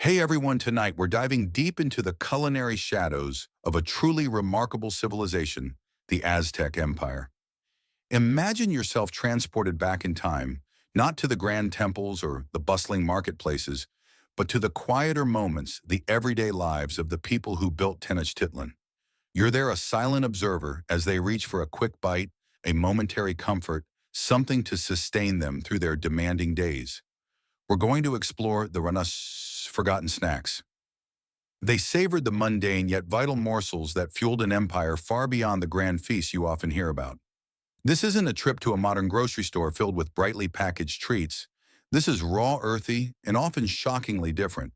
Hey everyone, tonight we're diving deep into the culinary shadows of a truly remarkable civilization, the Aztec Empire. Imagine yourself transported back in time, not to the grand temples or the bustling marketplaces, but to the quieter moments, the everyday lives of the people who built Tenochtitlan. You're there a silent observer as they reach for a quick bite, a momentary comfort, something to sustain them through their demanding days. We're going to explore the Ranas forgotten snacks. They savored the mundane yet vital morsels that fueled an empire far beyond the grand feasts you often hear about. This isn't a trip to a modern grocery store filled with brightly packaged treats. This is raw, earthy, and often shockingly different.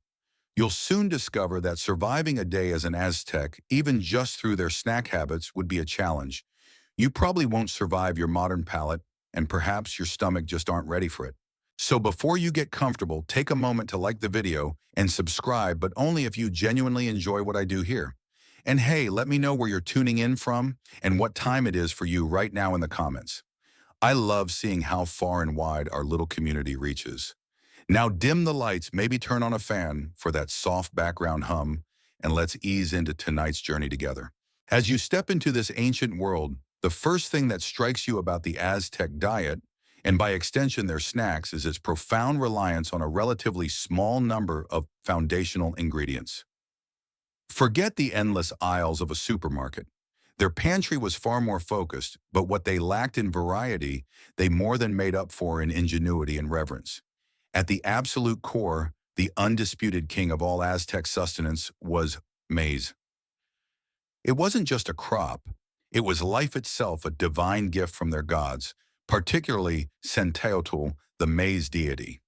You'll soon discover that surviving a day as an Aztec, even just through their snack habits, would be a challenge. You probably won't survive your modern palate, and perhaps your stomach just aren't ready for it. So before you get comfortable, take a moment to like the video and subscribe, but only if you genuinely enjoy what I do here. And hey, let me know where you're tuning in from and what time it is for you right now in the comments. I love seeing how far and wide our little community reaches. Now dim the lights, maybe turn on a fan for that soft background hum, and let's ease into tonight's journey together. As you step into this ancient world, the first thing that strikes you about the Aztec diet, and by extension their snacks, is its profound reliance on a relatively small number of foundational ingredients. Forget the endless aisles of a supermarket. Their pantry was far more focused, but what they lacked in variety, they more than made up for in ingenuity and reverence. At the absolute core, the undisputed king of all Aztec sustenance was maize. It wasn't just a crop, it was life itself, a divine gift from their gods, particularly Tecuitlatl, the maize deity.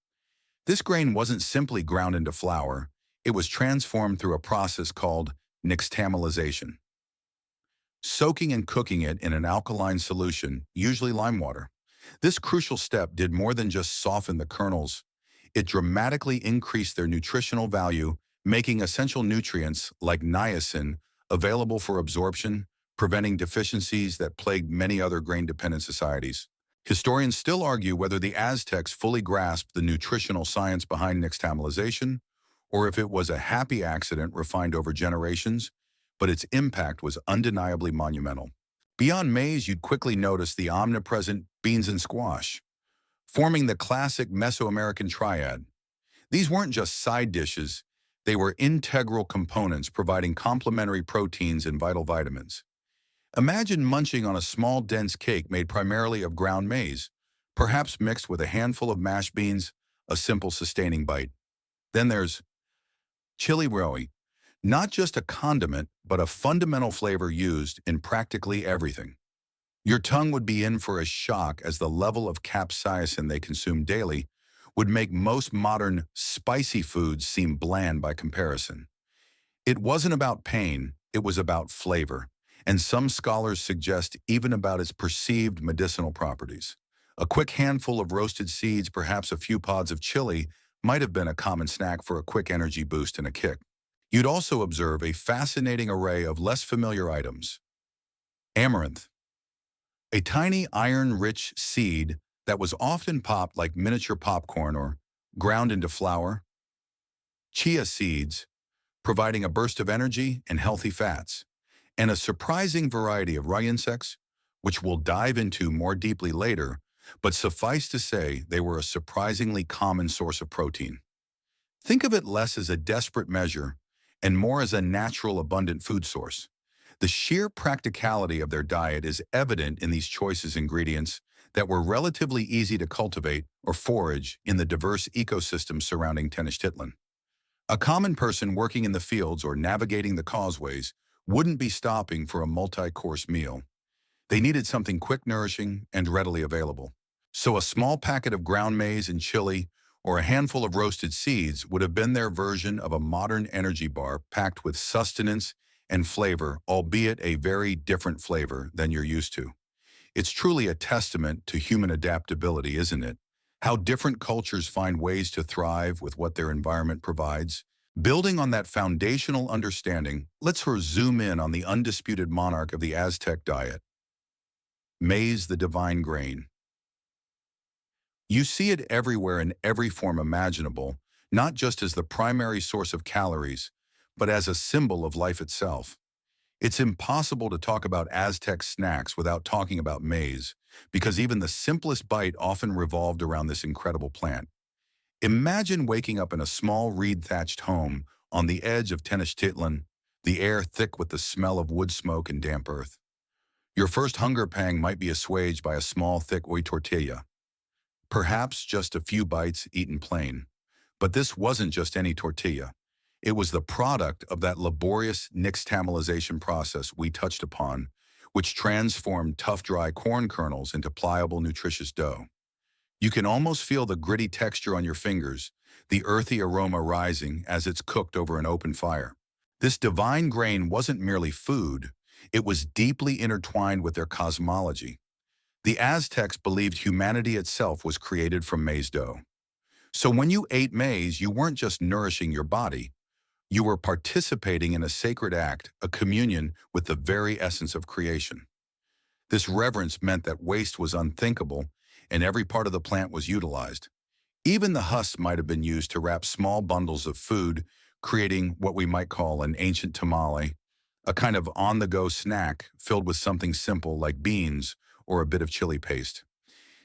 This grain wasn't simply ground into flour, it was transformed through a process called nixtamalization. Soaking and cooking it in an alkaline solution, usually lime water. This crucial step did more than just soften the kernels, it dramatically increased their nutritional value, making essential nutrients like niacin available for absorption, preventing deficiencies that plagued many other grain-dependent societies. Historians still argue whether the Aztecs fully grasped the nutritional science behind nixtamalization, or if it was a happy accident refined over generations, but its impact was undeniably monumental. Beyond maize, you'd quickly notice the omnipresent beans and squash, forming the classic Mesoamerican triad. These weren't just side dishes, they were integral components providing complementary proteins and vital vitamins. Imagine munching on a small, dense cake made primarily of ground maize, perhaps mixed with a handful of mashed beans, a simple sustaining bite. Then there's chili roe, not just a condiment, but a fundamental flavor used in practically everything. Your tongue would be in for a shock as the level of capsaicin they consume daily would make most modern spicy foods seem bland by comparison. It wasn't about pain, it was about flavor, and some scholars suggest even about its perceived medicinal properties. A quick handful of roasted seeds, perhaps a few pods of chili, might have been a common snack for a quick energy boost and a kick. You'd also observe a fascinating array of less familiar items. Amaranth, a tiny iron-rich seed that was often popped like miniature popcorn or ground into flour. Chia seeds, providing a burst of energy and healthy fats. And a surprising variety of rye insects, which we'll dive into more deeply later, but suffice to say they were a surprisingly common source of protein. Think of it less as a desperate measure and more as a natural, abundant food source. The sheer practicality of their diet is evident in these choices ingredients that were relatively easy to cultivate or forage in the diverse ecosystem surrounding Tenochtitlan. A common person working in the fields or navigating the causeways wouldn't be stopping for a multi-course meal. They needed something quick, nourishing, and readily available. So a small packet of ground maize and chili or a handful of roasted seeds would have been their version of a modern energy bar packed with sustenance and flavor, albeit a very different flavor than you're used to. It's truly a testament to human adaptability, isn't it? How different cultures find ways to thrive with what their environment provides. Building on that foundational understanding, let's zoom in on the undisputed monarch of the Aztec diet. Maize, the divine grain. You see it everywhere in every form imaginable, not just as the primary source of calories, but as a symbol of life itself. It's impossible to talk about Aztec snacks without talking about maize, because even the simplest bite often revolved around this incredible plant. Imagine waking up in a small reed-thatched home on the edge of Tenochtitlan, the air thick with the smell of wood smoke and damp earth. Your first hunger pang might be assuaged by a small, thick hoy tortilla, perhaps just a few bites eaten plain. But this wasn't just any tortilla. It was the product of that laborious nixtamalization process we touched upon, which transformed tough, dry corn kernels into pliable, nutritious dough. You can almost feel the gritty texture on your fingers, the earthy aroma rising as it's cooked over an open fire. This divine grain wasn't merely food, it was deeply intertwined with their cosmology. The Aztecs believed humanity itself was created from maize dough. So when you ate maize, you weren't just nourishing your body, you were participating in a sacred act, a communion with the very essence of creation. This reverence meant that waste was unthinkable, and every part of the plant was utilized. Even the husks might have been used to wrap small bundles of food, creating what we might call an ancient tamale, a kind of on-the-go snack filled with something simple like beans or a bit of chili paste.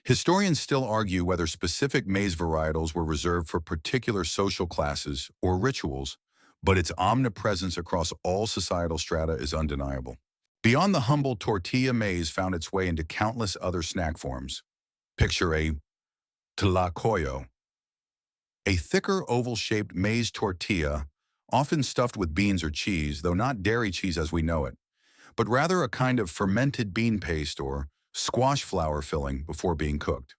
Historians still argue whether specific maize varietals were reserved for particular social classes or rituals, but its omnipresence across all societal strata is undeniable. Beyond the humble tortilla, maize found its way into countless other snack forms. Picture a tlacoyo, a thicker oval-shaped maize tortilla, often stuffed with beans or cheese, though not dairy cheese as we know it, but rather a kind of fermented bean paste or squash flour filling before being cooked.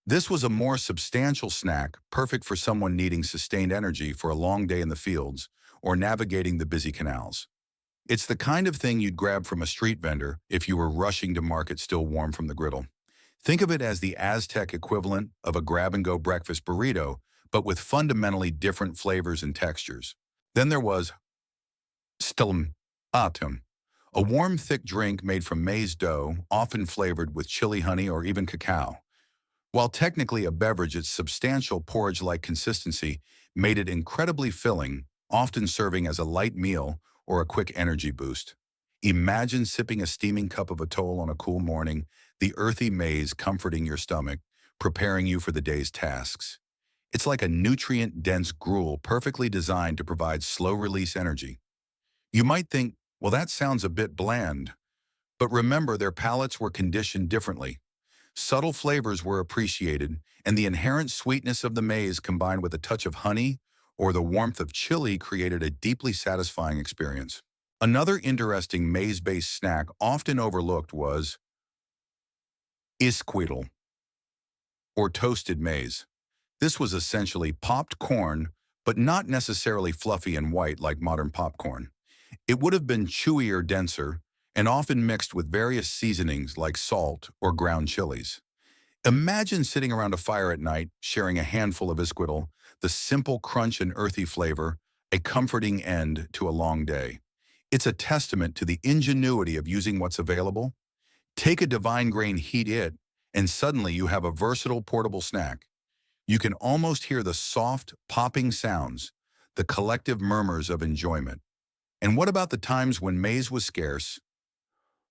This was a more substantial snack, perfect for someone needing sustained energy for a long day in the fields or navigating the busy canals. It's the kind of thing you'd grab from a street vendor if you were rushing to market still warm from the griddle. Think of it as the Aztec equivalent of a grab-and-go breakfast burrito, but with fundamentally different flavors and textures. Then there was Escamoles, a warm, thick drink made from maize dough, often flavored with chili honey or even cacao. While technically a beverage, its substantial porridge-like consistency made it incredibly filling, often serving as a light meal or a quick energy boost. Imagine sipping a steaming cup of Atoll on a cool morning, the earthy maize comforting your stomach, preparing you for the day's tasks. It's like a nutrient-dense gruel perfectly designed to provide slow-release energy. You might think, well, that sounds a bit bland. But remember, their palates were conditioned differently. Subtle flavors were appreciated, and the inherent sweetness of the maize combined with a touch of honey or the warmth of chili created a deeply satisfying experience. Another interesting maize-based snack often overlooked was Tecuitlatl, or toasted maize. This was essentially popped corn, but not necessarily fluffy and white like modern popcorn. It would have been chewier, denser, and often mixed with various seasonings like salt or ground chilies. Imagine sitting around a fire at night, sharing a handful of Tecuitlatl, the simple crunch and earthy flavor, a comforting end to a long day. It's a testament to the ingenuity of using what's available. Take a divine grain, heat it, and suddenly you have a versatile portable snack. You can almost hear the soft, popping sounds, the collective murmurs of enjoyment. And what about the times when maize was scarce?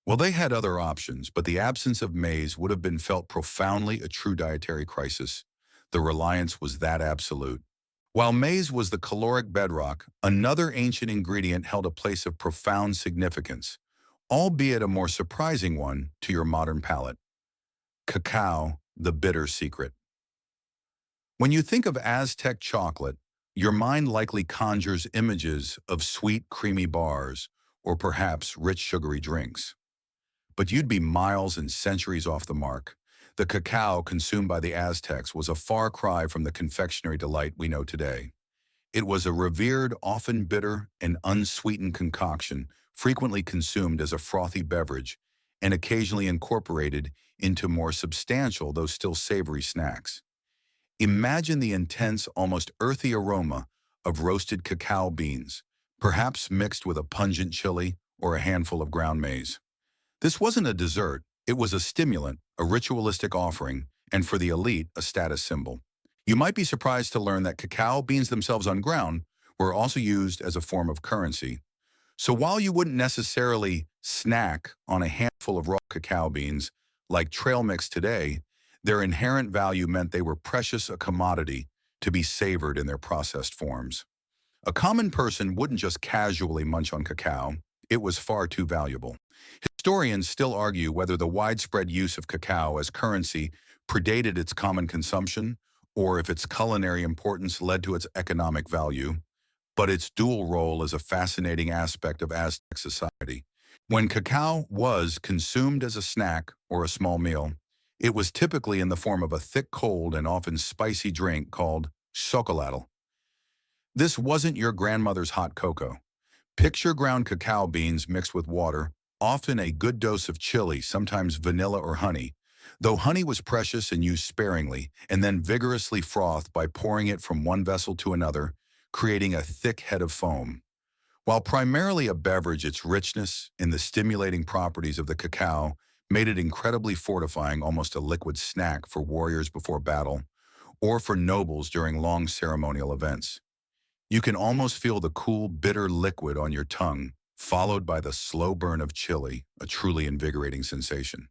Well, they had other options, but the absence of maize would have been felt profoundly a true dietary crisis. The reliance was that absolute. While maize was the caloric bedrock, another ancient ingredient held a place of profound significance, albeit a more surprising one to your modern palate. Cacao, the bitter secret. When you think of Aztec chocolate, your mind likely conjures images of sweet, creamy bars, or perhaps rich, sugary drinks. But you'd be miles and centuries off the mark. The cacao consumed by the Aztecs was a far cry from the confectionery delight we know today. It was a revered, often bitter, and unsweetened concoction, frequently consumed as a frothy beverage, and occasionally incorporated into more substantial, though still savory snacks. Imagine the intense, almost earthy aroma of roasted cacao beans, perhaps mixed with a pungent chili or a handful of ground maize. This wasn't a dessert, it was a stimulant, a ritualistic offering, and for the elite, a status symbol. You might be surprised to learn that cacao beans themselves on ground were also used as a form of currency. So while you wouldn't necessarily snack on a handful of raw cacao beans like trail mix today, their inherent value meant they were precious a commodity to be savored in their processed forms. A common person wouldn't just casually munch on cacao, it was far too valuable. Historians still argue whether the widespread use of cacao as currency predated its common consumption or if its culinary importance led to its economic value, but its dual role is a fascinating aspect of Aztec society. When cacao was consumed as a snack or a small meal, it was typically in the form of a thick, cold, and often spicy drink called chocolatl. This wasn't your grandmother's hot cocoa. Picture ground cacao beans mixed with water, often a good dose of chili, sometimes vanilla or honey, though honey was precious and used sparingly, and then vigorously frothed by pouring it from one vessel to another, creating a thick head of foam. While primarily a beverage, its richness and the stimulating properties of the cacao made it incredibly fortifying, almost a liquid snack for warriors before battle or for nobles during long ceremonial events. You can almost feel the cool, bitter liquid on your tongue, followed by the slow burn of chili, a truly invigorating sensation.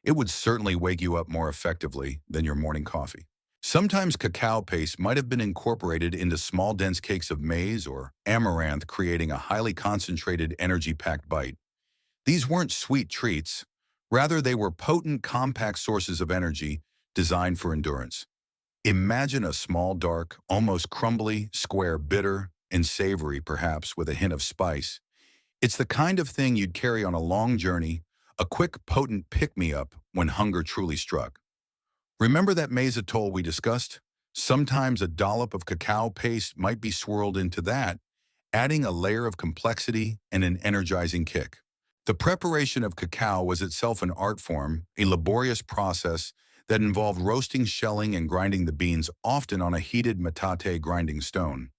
It would certainly wake you up more effectively than your morning coffee. Sometimes cacao paste might have been incorporated into small dense cakes of maize or amaranth, creating a highly concentrated, energy-packed bite. These weren't sweet treats. Rather, they were potent, compact sources of energy designed for endurance. Imagine a small, dark, almost crumbly, square, bitter, and savory, perhaps with a hint of spice. It's the kind of thing you'd carry on a long journey, a quick, potent pick-me-up when hunger truly struck. Remember that maize atoll we discussed? Sometimes a dollop of cacao paste might be swirled into that, adding a layer of complexity and an energizing kick. The preparation of cacao was itself an art form, a laborious process that involved roasting, shelling, and grinding the beans, often on a heated metate grinding stone.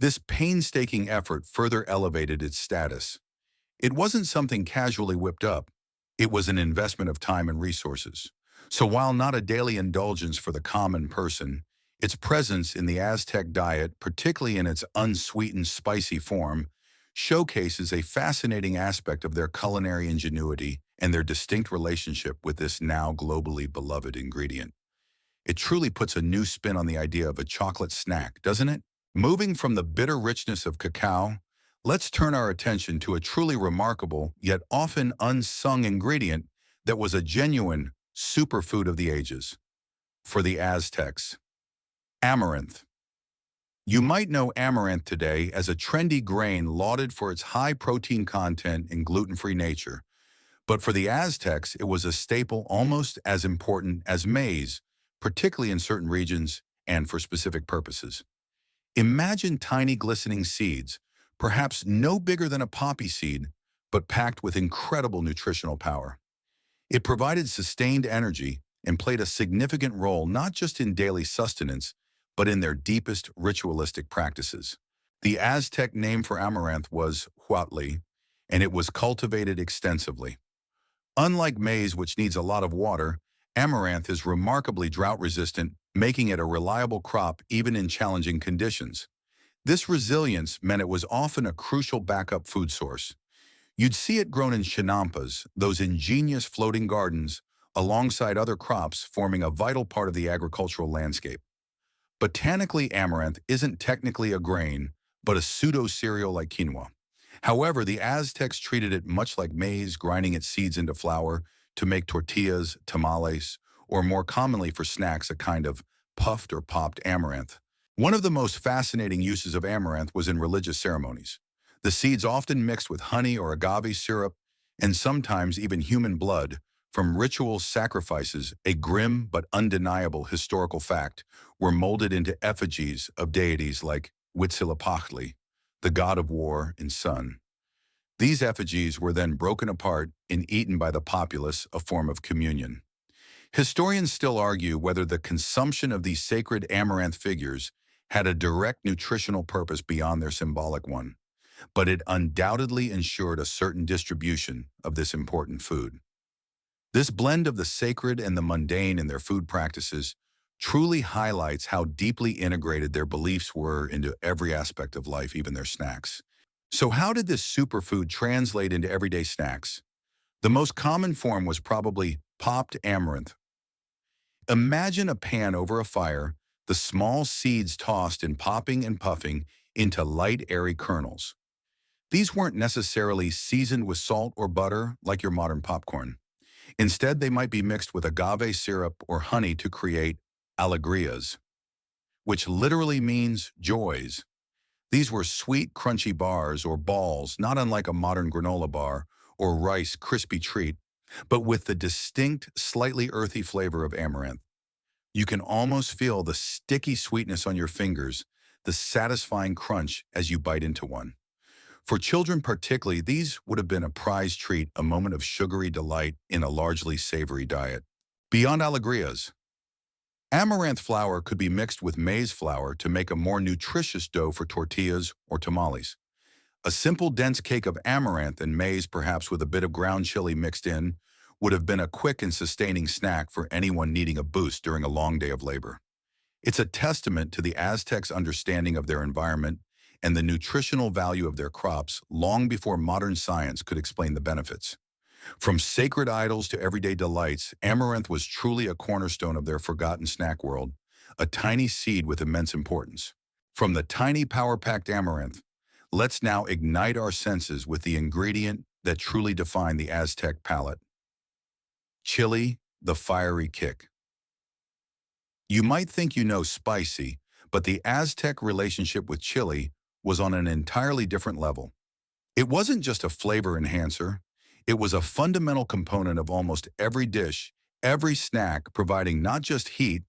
This painstaking effort further elevated its status. It wasn't something casually whipped up. It was an investment of time and resources. So while not a daily indulgence for the common person, its presence in the Aztec diet, particularly in its unsweetened, spicy form, showcases a fascinating aspect of their culinary ingenuity and their distinct relationship with this now globally beloved ingredient. It truly puts a new spin on the idea of a chocolate snack, doesn't it? Moving from the bitter richness of cacao, let's turn our attention to a truly remarkable, yet often unsung ingredient that was a genuine superfood of the ages. For the Aztecs, amaranth. You might know amaranth today as a trendy grain lauded for its high protein content and gluten-free nature, but for the Aztecs, it was a staple almost as important as maize, particularly in certain regions and for specific purposes. Imagine tiny glistening seeds, perhaps no bigger than a poppy seed, but packed with incredible nutritional power. It provided sustained energy and played a significant role not just in daily sustenance, but in their deepest ritualistic practices. The Aztec name for amaranth was Ahuautle, and it was cultivated extensively. Unlike maize, which needs a lot of water, amaranth is remarkably drought-resistant, making it a reliable crop even in challenging conditions. This resilience meant it was often a crucial backup food source. You'd see it grown in chinampas, those ingenious floating gardens, alongside other crops forming a vital part of the agricultural landscape. Botanically, amaranth isn't technically a grain, but a pseudo-cereal like quinoa. However, the Aztecs treated it much like maize, grinding its seeds into flour to make tortillas, tamales, or more commonly for snacks, a kind of puffed or popped amaranth. One of the most fascinating uses of amaranth was in religious ceremonies. The seeds often mixed with honey or agave syrup, and sometimes even human blood, from ritual sacrifices, a grim but undeniable historical fact, were molded into effigies of deities like Huitzilopochtli, the god of war and sun. These effigies were then broken apart and eaten by the populace, a form of communion. Historians still argue whether the consumption of these sacred amaranth figures had a direct nutritional purpose beyond their symbolic one, but it undoubtedly ensured a certain distribution of this important food. This blend of the sacred and the mundane in their food practices truly highlights how deeply integrated their beliefs were into every aspect of life, even their snacks. So how did this superfood translate into everyday snacks? The most common form was probably popped amaranth. Imagine a pan over a fire, the small seeds tossed in popping and puffing into light, airy kernels. These weren't necessarily seasoned with salt or butter like your modern popcorn. Instead, they might be mixed with agave syrup or honey to create alegrias, which literally means joys. These were sweet, crunchy bars or balls, not unlike a modern granola bar or Rice crispy treat, but with the distinct, slightly earthy flavor of amaranth. You can almost feel the sticky sweetness on your fingers, the satisfying crunch as you bite into one. For children particularly, these would have been a prized treat, a moment of sugary delight in a largely savory diet. Beyond alegrias, amaranth flour could be mixed with maize flour to make a more nutritious dough for tortillas or tamales. A simple dense cake of amaranth and maize, perhaps with a bit of ground chili mixed in, would have been a quick and sustaining snack for anyone needing a boost during a long day of labor. It's a testament to the Aztecs' understanding of their environment and the nutritional value of their crops long before modern science could explain the benefits. From sacred idols to everyday delights, amaranth was truly a cornerstone of their forgotten snack world, a tiny seed with immense importance. From the tiny power-packed amaranth, let's now ignite our senses with the ingredient that truly defined the Aztec palate: chili, the fiery kick. You might think you know spicy, but the Aztec relationship with chili was on an entirely different level. It wasn't just a flavor enhancer, it was a fundamental component of almost every dish, every snack, providing not just heat,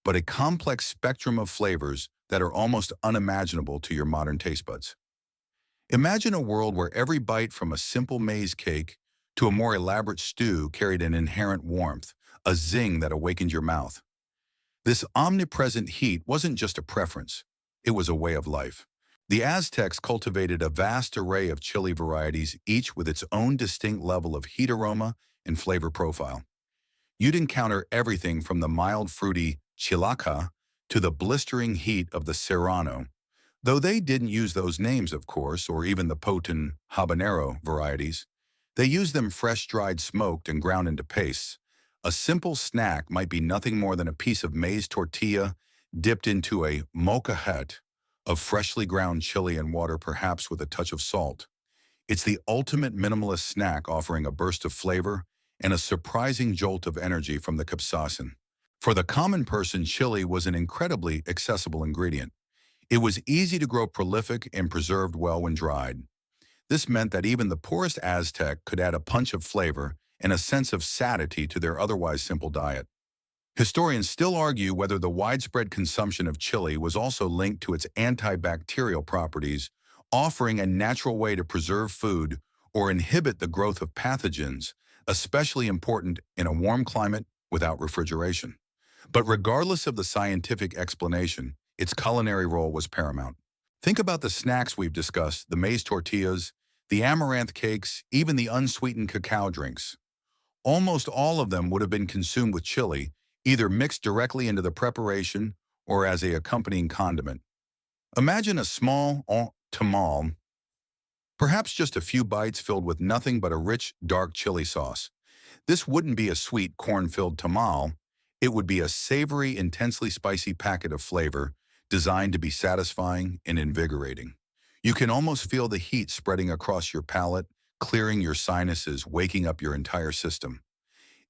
but a complex spectrum of flavors that are almost unimaginable to your modern taste buds. Imagine a world where every bite, from a simple maize cake to a more elaborate stew, carried an inherent warmth, a zing that awakened your mouth. This omnipresent heat wasn't just a preference, it was a way of life. The Aztecs cultivated a vast array of chili varieties, each with its own distinct level of heat aroma and flavor profile. You'd encounter everything from the mild fruity chilaca to the blistering heat of the serrano, though they didn't use those names, of course, or even the potent habanero varieties. They used them fresh, dried, smoked, and ground into pastes. A simple snack might be nothing more than a piece of maize tortilla dipped into a molcajete of freshly ground chili and water, perhaps with a touch of salt. It's the ultimate minimalist snack, offering a burst of flavor and a surprising jolt of energy from the capsaicin. For the common person, chili was an incredibly accessible ingredient. It was easy to grow, prolific, and preserved well when dried. This meant that even the poorest Aztec could add a punch of flavor and a sense of satiety to their otherwise simple diet. Historians still argue whether the widespread consumption of chili was also linked to its antibacterial properties, offering a natural way to preserve food or inhibit the growth of pathogens, especially important in a warm climate without refrigeration. But regardless of the scientific explanation, its culinary role was paramount. Think about the snacks we've discussed: the maize tortillas, the amaranth cakes, even the unsweetened cacao drinks. Almost all of them would have been consumed with chili, either mixed directly into the preparation or as a accompanying condiment. Imagine a small tamal, perhaps just a few bites, filled with nothing but a rich, dark chili sauce. This wouldn't be a sweet, corn-filled tamal. It would be a savory, intensely spicy packet of flavor designed to be satisfying and invigorating. You can almost feel the heat spreading across your palate, clearing your sinuses, waking up your entire system.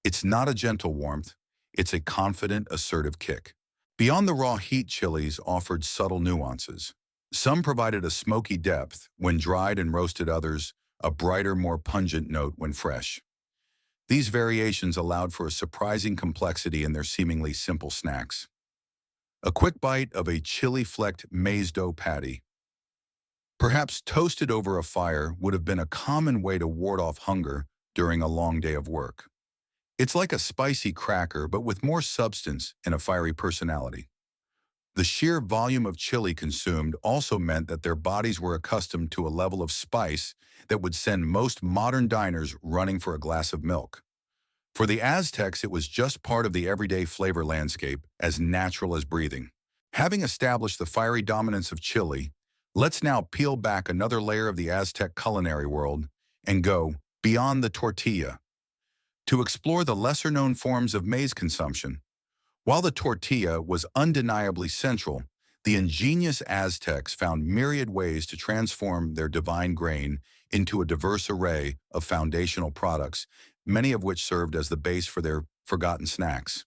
It's not a gentle warmth, it's a confident, assertive kick. Beyond the raw heat, chilies offered subtle nuances. Some provided a smoky depth when dried and roasted, others a brighter, more pungent note when fresh. These variations allowed for a surprising complexity in their seemingly simple snacks. A quick bite of a chili-flecked maize dough patty, perhaps toasted over a fire, would have been a common way to ward off hunger during a long day of work. It's like a spicy cracker, but with more substance and a fiery personality. The sheer volume of chili consumed also meant that their bodies were accustomed to a level of spice that would send most modern diners running for a glass of milk. For the Aztecs, it was just part of the everyday flavor landscape, as natural as breathing. Having established the fiery dominance of chili, let's now peel back another layer of the Aztec culinary world and go beyond the tortilla to explore the lesser-known forms of maize consumption. While the tortilla was undeniably central, the ingenious Aztecs found myriad ways to transform their divine grain into a diverse array of foundational products, many of which served as the base for their forgotten snacks.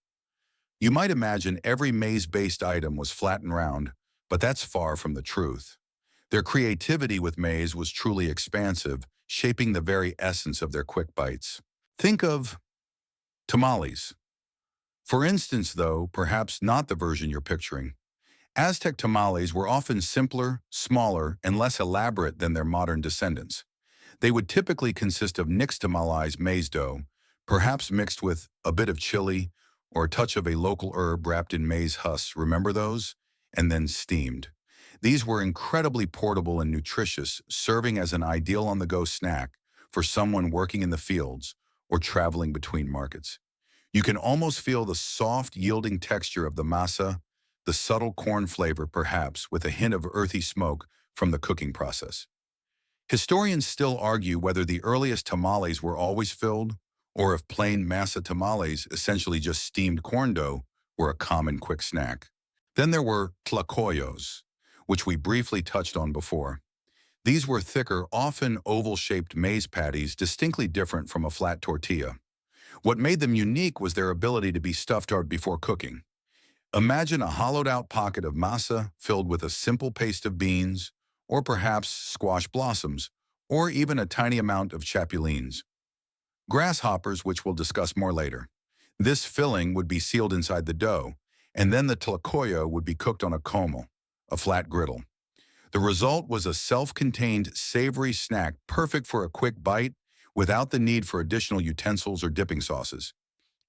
You might imagine every maize-based item was flat and round, but that's far from the truth. Their creativity with maize was truly expansive, shaping the very essence of their quick bites. Think of tamales. For instance, though, perhaps not the version you're picturing. Aztec tamales were often simpler, smaller, and less elaborate than their modern descendants. They would typically consist of nixtamalized maize dough, perhaps mixed with a bit of chili or a touch of a local herb wrapped in maize husks, remember those? And then steamed. These were incredibly portable and nutritious, serving as an ideal on-the-go snack for someone working in the fields or traveling between markets. You can almost feel the soft, yielding texture of the masa, the subtle corn flavor perhaps with a hint of earthy smoke from the cooking process. Historians still argue whether the earliest tamales were always filled, or if plain masa tamales, essentially just steamed corn dough, were a common quick snack. Then there were tlacoyos, which we briefly touched on before. These were thicker, often oval-shaped maize patties distinctly different from a flat tortilla. What made them unique was their ability to be stuffed out before cooking. Imagine a hollowed-out pocket of masa filled with a simple paste of beans, or perhaps squash blossoms, or even a tiny amount of chapulines. Grasshoppers, which we'll discuss more later. This filling would be sealed inside the dough, and then the tlacoyo would be cooked on a comal, a flat griddle. The result was a self-contained, savory snack perfect for a quick bite without the need for additional utensils or dipping sauces.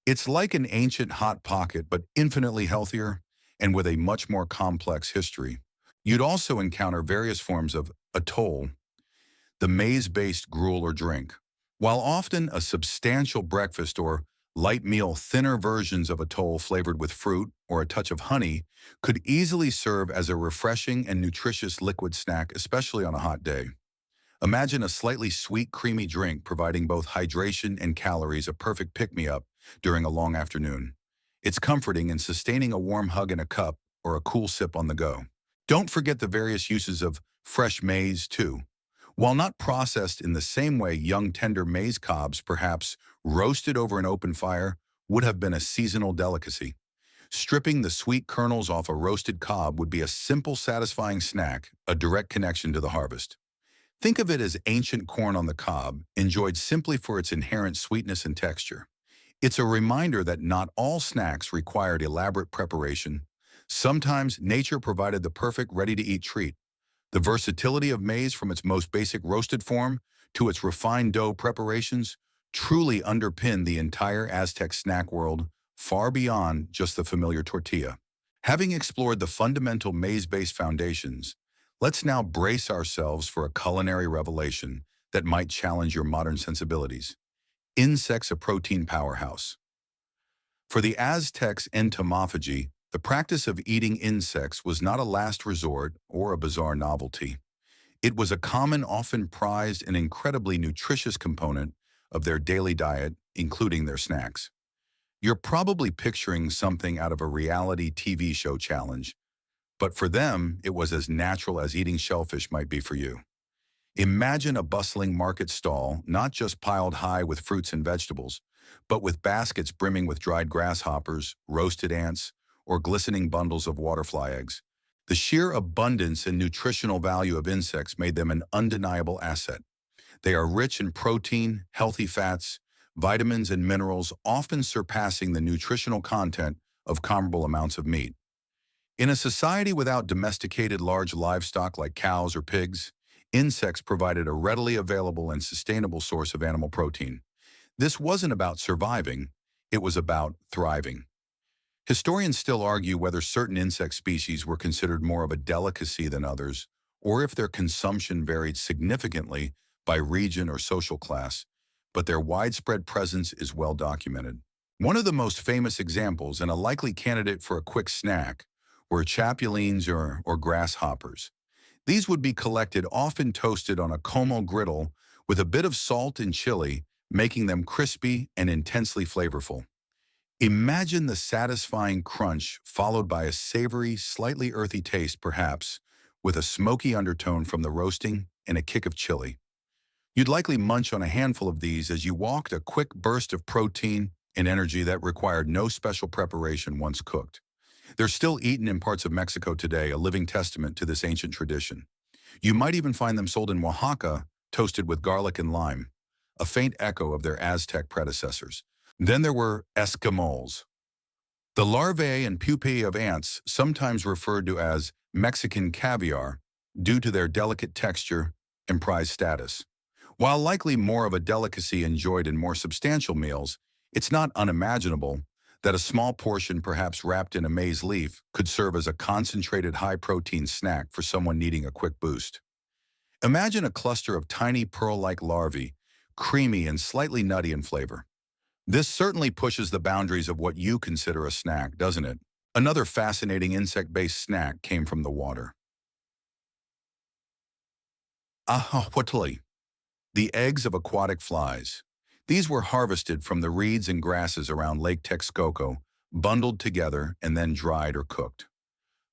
It's like an ancient hot pocket, but infinitely healthier and with a much more complex history. You'd also encounter various forms of atole, the maize-based gruel or drink. While often a substantial breakfast or light meal, thinner versions of atole flavored with fruit or a touch of honey could easily serve as a refreshing and nutritious liquid snack, especially on a hot day. Imagine a slightly sweet, creamy drink providing both hydration and calories, a perfect pick-me-up during a long afternoon. It's comforting and sustaining a warm hug in a cup or a cool sip on the go. Don't forget the various uses of fresh maize, too. While not processed in the same way, young tender maize cobs, perhaps roasted over an open fire, would have been a seasonal delicacy. Stripping the sweet kernels off a roasted cob would be a simple, satisfying snack, a direct connection to the harvest. Think of it as ancient corn on the cob, enjoyed simply for its inherent sweetness and texture. It's a reminder that not all snacks required elaborate preparation. Sometimes nature provided the perfect ready-to-eat treat. The versatility of maize, from its most basic roasted form to its refined dough preparations, truly underpin the entire Aztec snack world, far beyond just the familiar tortilla. Having explored the fundamental maize-based foundations, let's now brace ourselves for a culinary revelation that might challenge your modern sensibilities. Insects, a protein powerhouse. For the Aztecs' entomophagy, the practice of eating insects was not a last resort or a bizarre novelty. It was a common, often prized, and incredibly nutritious component of their daily diet, including their snacks. You're probably picturing something out of a reality TV show challenge, but for them, it was as natural as eating shellfish might be for you. Imagine a bustling market stall, not just piled high with fruits and vegetables, but with baskets brimming with dried grasshoppers, roasted ants, or glistening bundles of waterfly eggs. The sheer abundance and nutritional value of insects made them an undeniable asset. They are rich in protein, healthy fats, vitamins, and minerals, often surpassing the nutritional content of comparable amounts of meat. In a society without domesticated large livestock like cows or pigs, insects provided a readily available and sustainable source of animal protein. This wasn't about surviving, it was about thriving. Historians still argue whether certain insect species were considered more of a delicacy than others, or if their consumption varied significantly by region or social class. but their widespread presence is well documented. One of the most famous examples, and a likely candidate for a quick snack, were chapulines or grasshoppers. These would be collected, often toasted on a como griddle with a bit of salt and chili, making them crispy and intensely flavorful. Imagine the satisfying crunch followed by a savory, slightly earthy taste, perhaps, with a smoky undertone from the roasting and a kick of chili. You'd likely munch on a handful of these as you walked, a quick burst of protein and energy that required no special preparation once cooked. They're still eaten in parts of Mexico today, a living testament to this ancient tradition. You might even find them sold in Oaxaca, toasted with garlic and lime, a faint echo of their Aztec predecessors. Then there were Escamoles, the larvae and pupae of ants, sometimes referred to as Mexican caviar, due to their delicate texture and prized status. While likely more of a delicacy enjoyed in more substantial meals, it's not unimaginable that a small portion, perhaps wrapped in a maize leaf, could serve as a concentrated high-protein snack for someone needing a quick boost. Imagine a cluster of tiny pearl-like larvae, creamy and slightly nutty in flavor. This certainly pushes the boundaries of what you consider a snack, doesn't it? Another fascinating insect-based snack came from the water. Ahuautle, the eggs of aquatic flies. These were harvested from the reeds and grasses around Lake Texcoco, bundled together and then dried or cooked.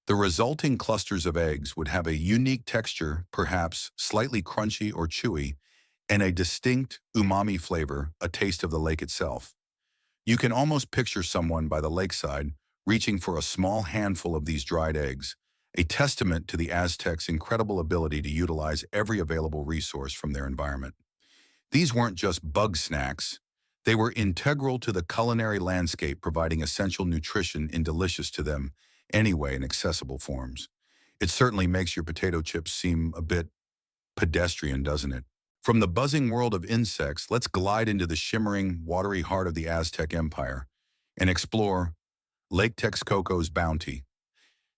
The resulting clusters of eggs would have a unique texture, perhaps slightly crunchy or chewy, and a distinct umami flavor, a taste of the lake itself. You can almost picture someone by the lakeside reaching for a small handful of these dried eggs, a testament to the Aztecs' incredible ability to utilize every available resource from their environment. These weren't just bug snacks. They were integral to the culinary landscape, providing essential nutrition in delicious to them anyway in accessible forms. It certainly makes your potato chips seem a bit pedestrian, doesn't it? From the buzzing world of insects, let's glide into the shimmering, watery heart of the Aztec Empire and explore Lake Texcoco's bounty.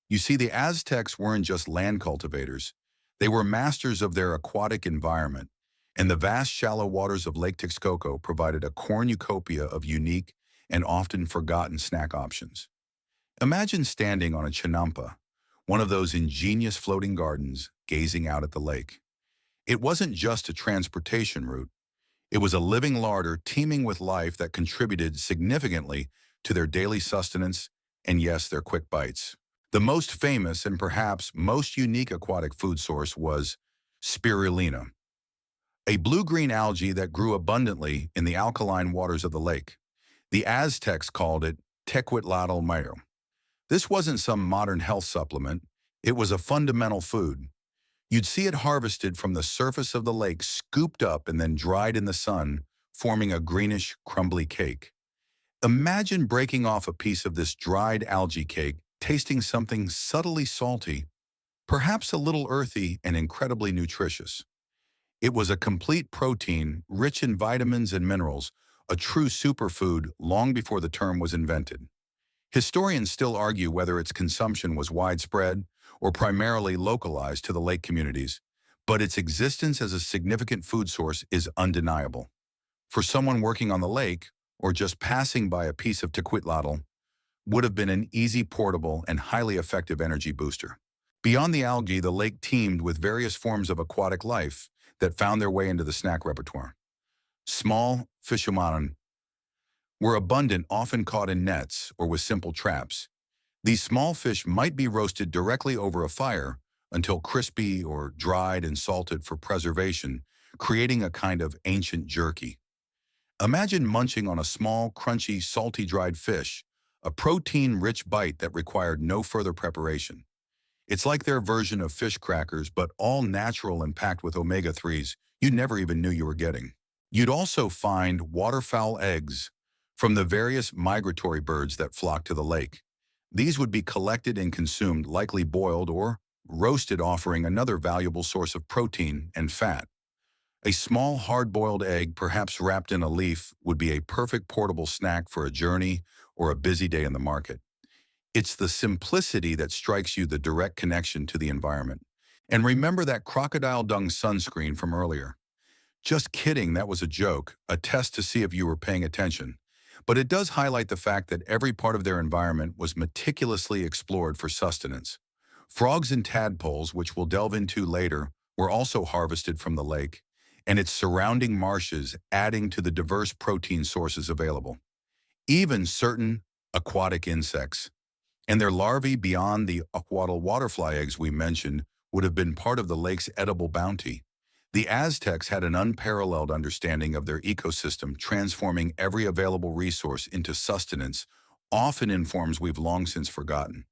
You see, the Aztecs weren't just land cultivators. They were masters of their aquatic environment, and the vast shallow waters of Lake Texcoco provided a cornucopia of unique and often forgotten snack options. Imagine standing on a chinampa, one of those ingenious floating gardens, gazing out at the lake. It wasn't just a transportation route. It was a living larder teeming with life that contributed significantly to their daily sustenance and, yes, their quick bites. The most famous and perhaps most unique aquatic food source was spirulina, a blue-green algae that grew abundantly in the alkaline waters of the lake. The Aztecs called it Tecuitlatl. This wasn't some modern health supplement. It was a fundamental food. You'd see it harvested from the surface of the lake, scooped up and then dried in the sun, forming a greenish, crumbly cake. Imagine breaking off a piece of this dried algae cake, tasting something subtly salty, perhaps a little earthy and incredibly nutritious. It was a complete protein, rich in vitamins and minerals, a true superfood long before the term was invented. Historians still argue whether its consumption was widespread or primarily localized to the lake communities, but its existence as a significant food source is undeniable. For someone working on the lake or just passing by, a piece of Tecuitlatl would have been an easy, portable, and highly effective energy booster. Beyond the algae, the lake teemed with various forms of aquatic life that found their way into the snack repertoire. Small fishermen were abundant, often caught in nets or with simple traps. These small fish might be roasted directly over a fire until crispy or dried and salted for preservation, creating a kind of ancient jerky. Imagine munching on a small, crunchy, salty dried fish, a protein-rich bite that required no further preparation. It's like their version of fish crackers, but all natural and packed with omega-3s you never even knew you were getting. You'd also find waterfowl eggs from the various migratory birds that flock to the lake. These would be collected and consumed, likely boiled or roasted, offering another valuable source of protein and fat. A small hard-boiled egg, perhaps wrapped in a leaf, would be a perfect portable snack for a journey or a busy day in the market. It's the simplicity that strikes you, the direct connection to the environment. And remember that crocodile dung sunscreen from earlier. Just kidding, that was a joke, a test to see if you were paying attention. But it does highlight the fact that every part of their environment was meticulously explored for sustenance. Frogs and tadpoles, which we'll delve into later, were also harvested from the lake, and its surrounding marshes adding to the diverse protein sources available. Even certain aquatic insects and their larvae beyond the Ahuautle waterfly eggs we mentioned would have been part of the lake's edible bounty. The Aztecs had an unparalleled understanding of their ecosystem, transforming every available resource into sustenance, often in forms we've long since forgotten.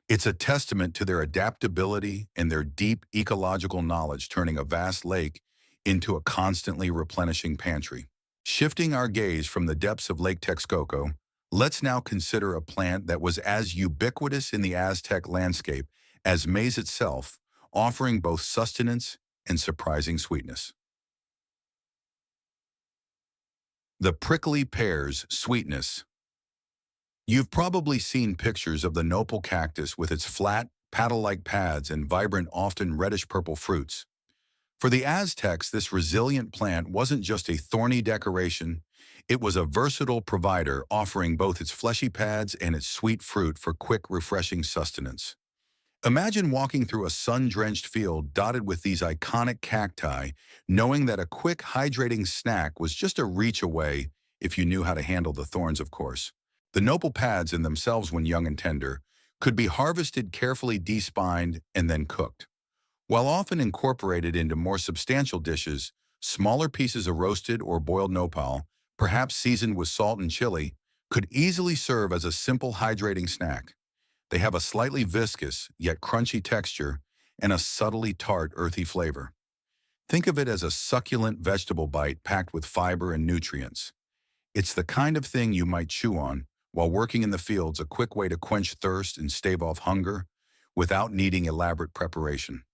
It's a testament to their adaptability and their deep ecological knowledge, turning a vast lake into a constantly replenishing pantry. Shifting our gaze from the depths of Lake Texcoco, let's now consider a plant that was as ubiquitous in the Aztec landscape as maize itself, offering both sustenance and surprising sweetness. The prickly pear's sweetness. You've probably seen pictures of the nopal cactus with its flat, paddle-like pads and vibrant, often reddish-purple fruits. For the Aztecs, this resilient plant wasn't just a thorny decoration, it was a versatile provider offering both its fleshy pads and its sweet fruit for quick, refreshing sustenance. Imagine walking through a sun-drenched field dotted with these iconic cacti, knowing that a quick, hydrating snack was just a reach away if you knew how to handle the thorns, of course. The nopal pads in themselves, when young and tender, could be harvested, carefully despined, and then cooked. While often incorporated into more substantial dishes, smaller pieces of roasted or boiled nopal, perhaps seasoned with salt and chili, could easily serve as a simple hydrating snack. They have a slightly viscous, yet crunchy texture and a subtly tart, earthy flavor. Think of it as a succulent vegetable bite packed with fiber and nutrients. It's the kind of thing you might chew on while working in the fields, a quick way to quench thirst and stave off hunger without needing elaborate preparation.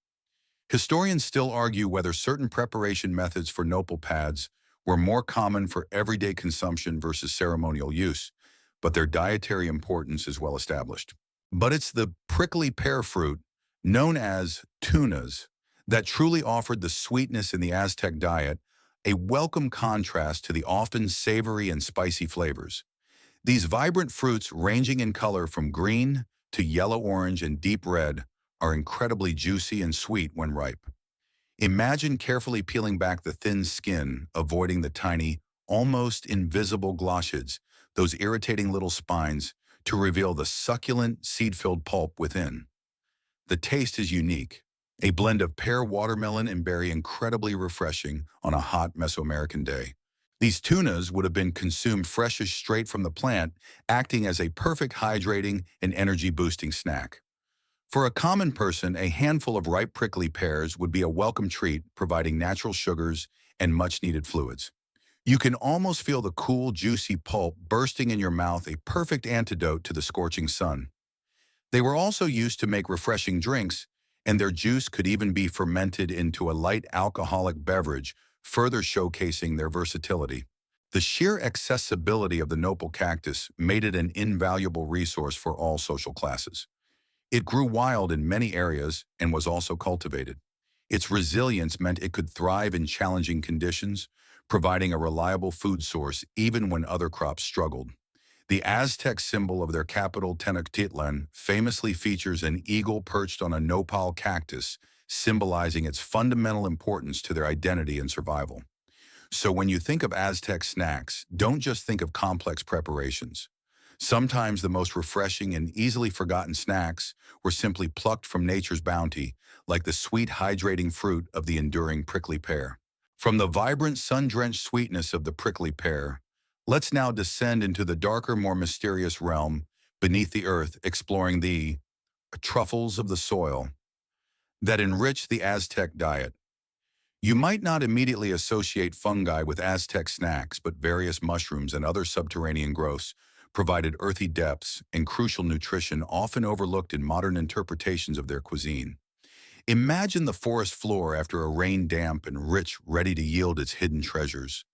Historians still argue whether certain preparation methods for nopal pads were more common for everyday consumption versus ceremonial use, but their dietary importance is well established. But it's the prickly pear fruit, known as tunas, that truly offered the sweetness in the Aztec diet, a welcome contrast to the often savory and spicy flavors. These vibrant fruits, ranging in color from green to yellow-orange and deep red, are incredibly juicy and sweet when ripe. Imagine carefully peeling back the thin skin, avoiding the tiny, almost invisible glochids, those irritating little spines, to reveal the succulent, seed-filled pulp within. The taste is unique, a blend of pear, watermelon, and berry, incredibly refreshing on a hot Mesoamerican day. These tunas would have been consumed fresh straight from the plant, acting as a perfect hydrating and energy-boosting snack. For a common person, a handful of ripe prickly pears would be a welcome treat, providing natural sugars and much-needed fluids. You can almost feel the cool, juicy pulp bursting in your mouth, a perfect antidote to the scorching sun. They were also used to make refreshing drinks, and their juice could even be fermented into a light alcoholic beverage, further showcasing their versatility. The sheer accessibility of the nopal cactus made it an invaluable resource for all social classes. It grew wild in many areas and was also cultivated. Its resilience meant it could thrive in challenging conditions, providing a reliable food source even when other crops struggled. The Aztec symbol of their capital, Tenochtitlan, famously features an eagle perched on a nopal cactus, symbolizing its fundamental importance to their identity and survival. So when you think of Aztec snacks, don't just think of complex preparations. Sometimes the most refreshing and easily forgotten snacks were simply plucked from nature's bounty, like the sweet, hydrating fruit of the enduring prickly pear. From the vibrant, sun-drenched sweetness of the prickly pear, let's now descend into the darker, more mysterious realm beneath the earth, exploring the truffles of the soil that enrich the Aztec diet. You might not immediately associate fungi with Aztec snacks, but various mushrooms and other subterranean growths provided earthy depths and crucial nutrition often overlooked in modern interpretations of their cuisine. Imagine the forest floor after a rain, damp and rich, ready to yield its hidden treasures.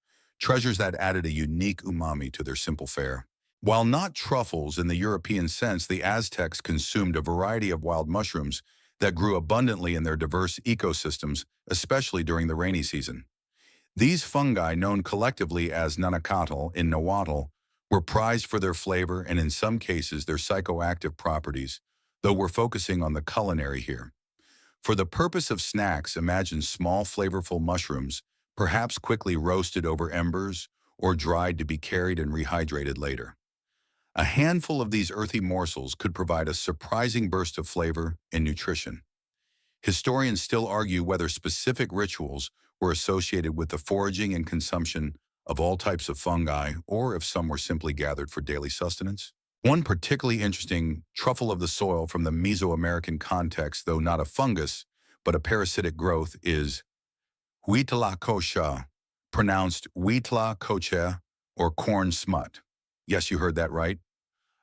Treasures that added a unique umami to their simple fare. While not truffles in the European sense, the Aztecs consumed a variety of wild mushrooms that grew abundantly in their diverse ecosystems, especially during the rainy season. These fungi, known collectively as Nanacatl in Nahuatl, were prized for their flavor and in some cases their psychoactive properties, though we're focusing on the culinary here. For the purpose of snacks, imagine small flavorful mushrooms, perhaps quickly roasted over embers or dried to be carried and rehydrated later. A handful of these earthy morsels could provide a surprising burst of flavor and nutrition. Historians still argue whether specific rituals were associated with the foraging and consumption of all types of fungi, or if some were simply gathered for daily sustenance. One particularly interesting truffle of the soil from the Mesoamerican context, though not a fungus, but a parasitic growth, is Huitlacocha, pronounced Huitlacocha or corn smut. Yes, you heard that right.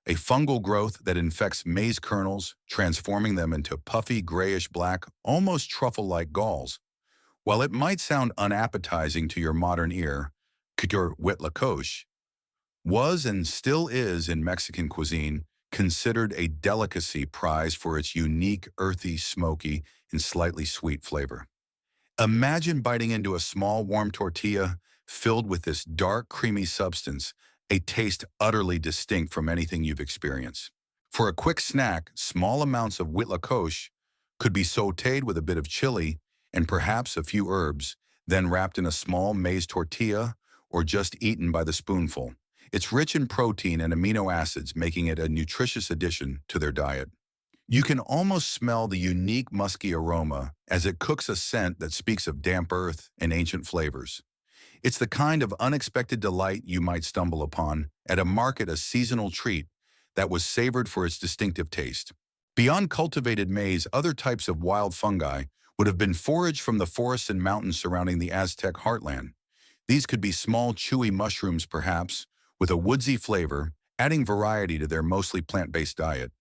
A fungal growth that infects maize kernels, transforming them into puffy, grayish-black, almost truffle-like galls. While it might sound unappetizing to your modern ear, Huitlacoche was and still is in Mexican cuisine considered a delicacy prized for its unique, earthy, smoky, and slightly sweet flavor. Imagine biting into a small, warm tortilla filled with this dark, creamy substance, a taste utterly distinct from anything you've experienced. For a quick snack, small amounts of huitlacoche could be sautéed with a bit of chili and perhaps a few herbs, then wrapped in a small maize tortilla or just eaten by the spoonful. It's rich in protein and amino acids, making it a nutritious addition to their diet. You can almost smell the unique musky aroma as it cooks, a scent that speaks of damp earth and ancient flavors. It's the kind of unexpected delight you might stumble upon at a market, a seasonal treat that was savored for its distinctive taste. Beyond cultivated maize, other types of wild fungi would have been foraged from the forests and mountains surrounding the Aztec heartland. These could be small, chewy mushrooms, perhaps, with a woodsy flavor, adding variety to their mostly plant-based diet.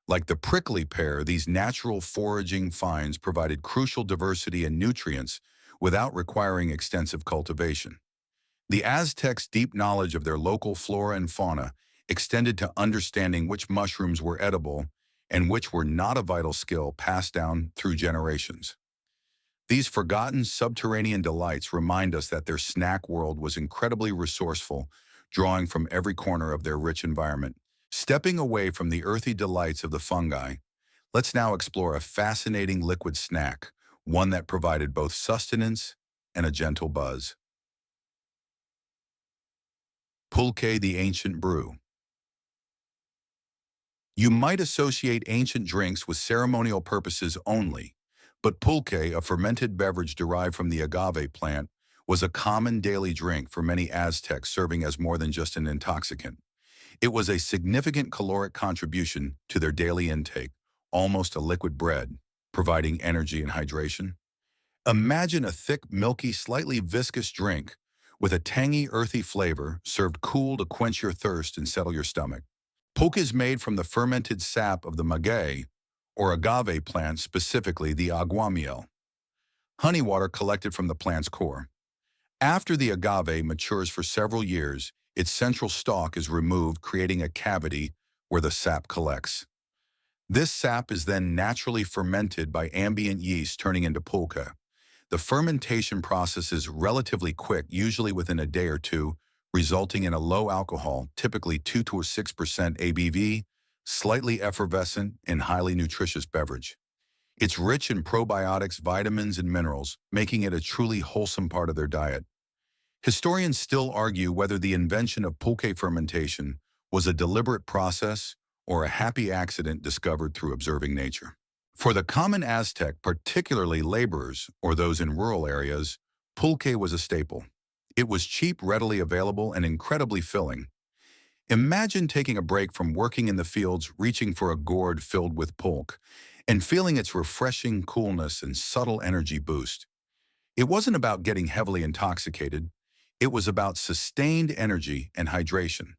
Like the prickly pear, these natural foraging finds provided crucial diversity and nutrients without requiring extensive cultivation. The Aztecs' deep knowledge of their local flora and fauna extended to understanding which mushrooms were edible and which were not, a vital skill passed down through generations. These forgotten subterranean delights remind us that their snack world was incredibly resourceful, drawing from every corner of their rich environment. Stepping away from the earthy delights of the fungi, let's now explore a fascinating liquid snack, one that provided both sustenance and a gentle buzz. Pulque, the ancient brew. You might associate ancient drinks with ceremonial purposes only, but pulque, a fermented beverage derived from the agave plant, was a common daily drink for many Aztecs, serving as more than just an intoxicant. It was a significant caloric contribution to their daily intake, almost a liquid bread, providing energy and hydration. Imagine a thick, milky, slightly viscous drink with a tangy, earthy flavor, served cool to quench your thirst and settle your stomach. Pulque is made from the fermented sap of the maguey, or agave plant, specifically the aguamiel, honey water collected from the plant's core. After the agave matures for several years, its central stalk is removed, creating a cavity where the sap collects. This sap is then naturally fermented by ambient yeast, turning into pulque. The fermentation process is relatively quick, usually within a day or two, resulting in a low alcohol, typically 2 to 6% ABV, slightly effervescent and highly nutritious beverage. It's rich in probiotics, vitamins, and minerals, making it a truly wholesome part of their diet. Historians still argue whether the invention of pulque fermentation was a deliberate process or a happy accident discovered through observing nature. For the common Aztec, particularly laborers or those in rural areas, pulque was a staple. It was cheap, readily available, and incredibly filling. Imagine taking a break from working in the fields, reaching for a gourd filled with pulque, and feeling its refreshing coolness and subtle energy boost. It wasn't about getting heavily intoxicated. It was about sustained energy and hydration.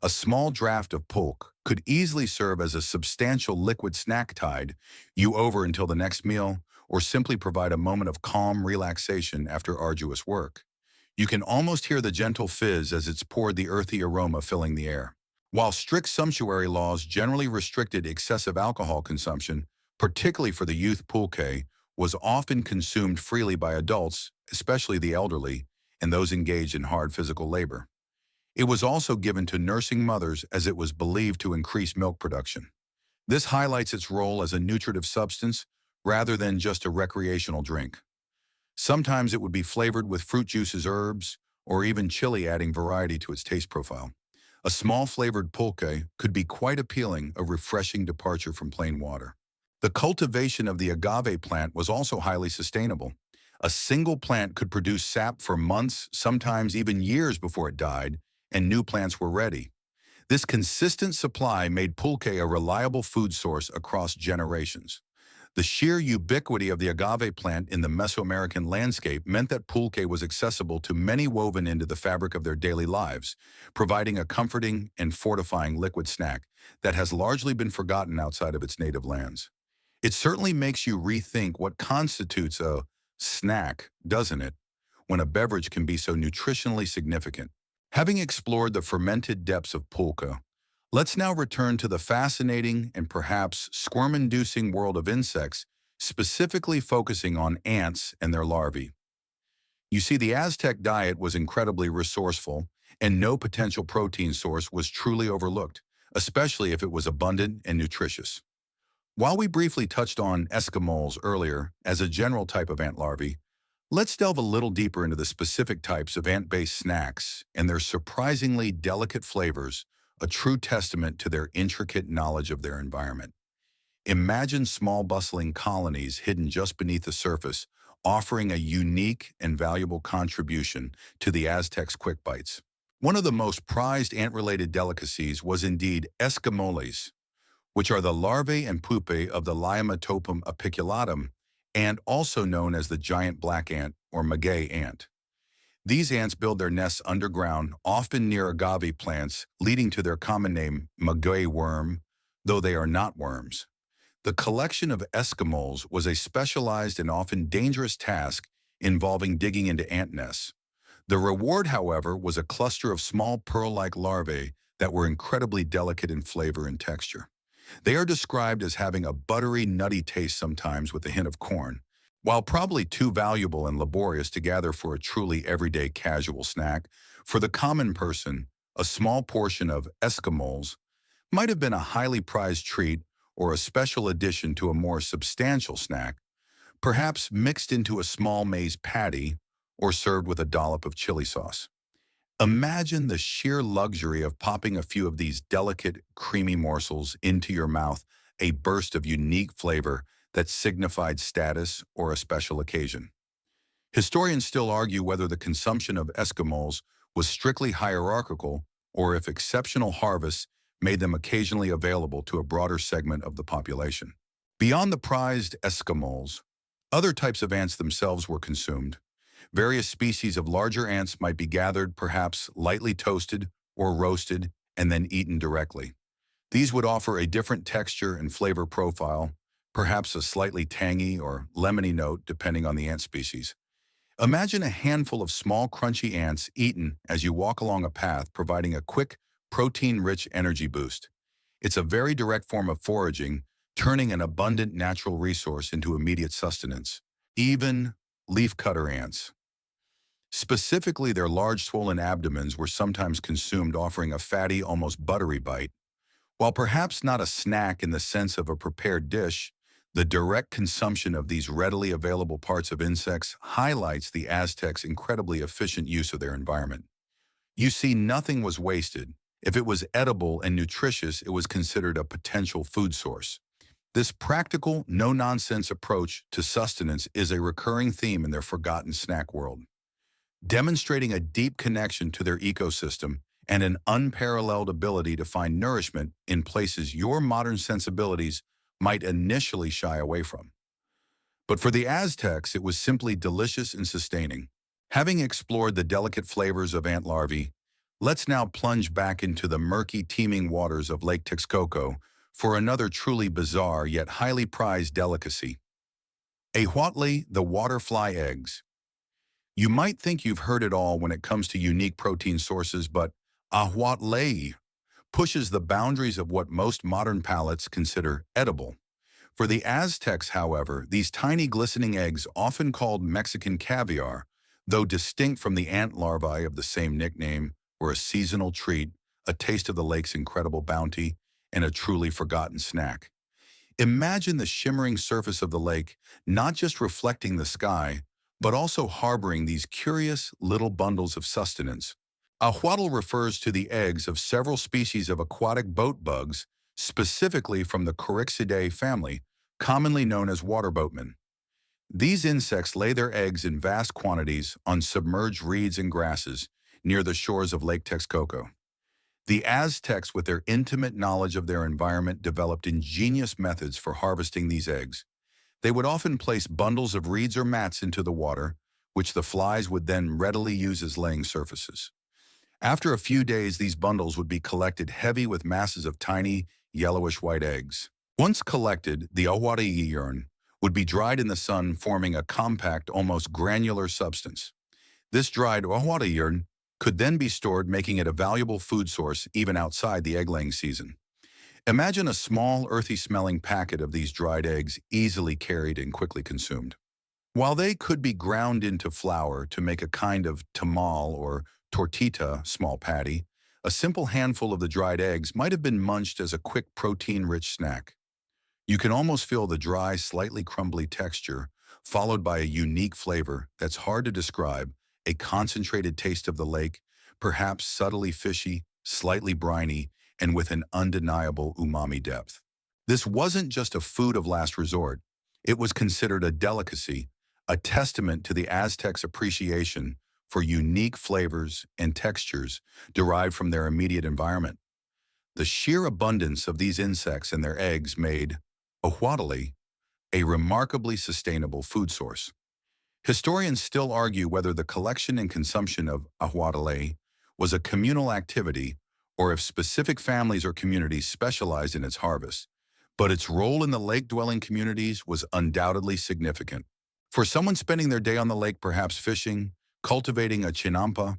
A small draft of pulque could easily serve as a substantial liquid snack, tide you over until the next meal, or simply provide a moment of calm relaxation after arduous work. You can almost hear the gentle fizz as it's poured, the earthy aroma filling the air. While strict sumptuary laws generally restricted excessive alcohol consumption, particularly for the youth, pulque was often consumed freely by adults, especially the elderly, and those engaged in hard physical labor. It was also given to nursing mothers as it was believed to increase milk production. This highlights its role as a nutritive substance rather than just a recreational drink. Sometimes it would be flavored with fruit juices, herbs, or even chili, adding variety to its taste profile. A small flavored pulque could be quite appealing, a refreshing departure from plain water. The cultivation of the agave plant was also highly sustainable. A single plant could produce sap for months, sometimes even years before it died, and new plants were ready. This consistent supply made pulque a reliable food source across generations. The sheer ubiquity of the agave plant in the Mesoamerican landscape meant that pulque was accessible to many, woven into the fabric of their daily lives, providing a comforting and fortifying liquid snack that has largely been forgotten outside of its native lands. It certainly makes you rethink what constitutes a snack, doesn't it, when a beverage can be so nutritionally significant. Having explored the fermented depths of pulque, let's now return to the fascinating and perhaps squirm-inducing world of insects, specifically focusing on ants and their larvae. You see, the Aztec diet was incredibly resourceful, and no potential protein source was truly overlooked, especially if it was abundant and nutritious. While we briefly touched on Escamoles earlier as a general type of ant larvae, let's delve a little deeper into the specific types of ant-based snacks and their surprisingly delicate flavors, a true testament to their intricate knowledge of their environment. Imagine small bustling colonies hidden just beneath the surface, offering a unique and valuable contribution to the Aztecs' quick bites. One of the most prized ant-related delicacies was indeed escamoles, which are the larvae and pupae of the Liamatopum apiculatum, and also known as the giant black ant or maguey ant. These ants build their nests underground, often near agave plants, leading to their common name, maguey worm, though they are not worms. The collection of escamoles was a specialized and often dangerous task involving digging into ant nests. The reward, however, was a cluster of small pearl-like larvae that were incredibly delicate in flavor and texture. They are described as having a buttery, nutty taste, sometimes with a hint of corn. While probably too valuable and laborious to gather for a truly everyday casual snack, for the common person, a small portion of escamoles might have been a highly prized treat or a special addition to a more substantial snack, perhaps mixed into a small maize patty or served with a dollop of chili sauce. Imagine the sheer luxury of popping a few of these delicate, creamy morsels into your mouth, a burst of unique flavor that signified status or a special occasion. Historians still argue whether the consumption of escamoles was strictly hierarchical or if exceptional harvests made them occasionally available to a broader segment of the population. Beyond the prized escamoles, other types of ants themselves were consumed. Various species of larger ants might be gathered, perhaps lightly toasted or roasted, and then eaten directly. These would offer a different texture and flavor profile, perhaps a slightly tangy or lemony note depending on the ant species. Imagine a handful of small crunchy ants eaten as you walk along a path, providing a quick, protein-rich energy boost. It's a very direct form of foraging, turning an abundant natural resource into immediate sustenance. Even leafcutter ants. Specifically, their large swollen abdomens were sometimes consumed, offering a fatty, almost buttery bite. While perhaps not a snack in the sense of a prepared dish, the direct consumption of these readily available parts of insects highlights the Aztecs' incredibly efficient use of their environment. You see, nothing was wasted. If it was edible and nutritious, it was considered a potential food source. This practical, no-nonsense approach to sustenance is a recurring theme in their forgotten snack world, demonstrating a deep connection to their ecosystem and an unparalleled ability to find nourishment in places your modern sensibilities might initially shy away from. But for the Aztecs, it was simply delicious and sustaining. Having explored the delicate flavors of ant larvae, let's now plunge back into the murky, teeming waters of Lake Texcoco for another truly bizarre yet highly prized delicacy. Ahuautle, the waterfly eggs. You might think you've heard it all when it comes to unique protein sources, but Ahuautle pushes the boundaries of what most modern palates consider edible. For the Aztecs, however, these tiny glistening eggs, often called Mexican caviar, Though distinct from the ant larvae of the same nickname, were a seasonal treat, a taste of the lake's incredible bounty, and a truly forgotten snack. Imagine the shimmering surface of the lake, not just reflecting the sky, but also harboring these curious little bundles of sustenance. Ahuautle refers to the eggs of several species of aquatic boat bugs, specifically from the Coryxidae family, commonly known as water boatmen. These insects lay their eggs in vast quantities on submerged reeds and grasses near the shores of Lake Texcoco. The Aztecs, with their intimate knowledge of their environment, developed ingenious methods for harvesting these eggs. They would often place bundles of reeds or mats into the water, which the flies would then readily use as laying surfaces. After a few days, these bundles would be collected heavy with masses of tiny, yellowish-white eggs. Once collected, the Ahuautle would be dried in the sun, forming a compact, almost granular substance. This dried Ahuautle could then be stored, making it a valuable food source even outside the egg-laying season. Imagine a small, earthy-smelling packet of these dried eggs easily carried and quickly consumed. While they could be ground into flour to make a kind of tamal or tortita small patty, a simple handful of the dried eggs might have been munched as a quick protein-rich snack. You can almost feel the dry, slightly crumbly texture, followed by a unique flavor that's hard to describe, a concentrated taste of the lake, perhaps subtly fishy, slightly briny, and with an undeniable umami depth. This wasn't just a food of last resort. It was considered a delicacy, a testament to the Aztecs' appreciation for unique flavors and textures derived from their immediate environment. The sheer abundance of these insects and their eggs made Ahuautle a remarkably sustainable food source. Historians still argue whether the collection and consumption of Ahuautle was a communal activity or if specific families or communities specialized in its harvest, but its role in the lake-dwelling communities was undoubtedly significant. For someone spending their day on the lake, perhaps fishing, cultivating a chinampa,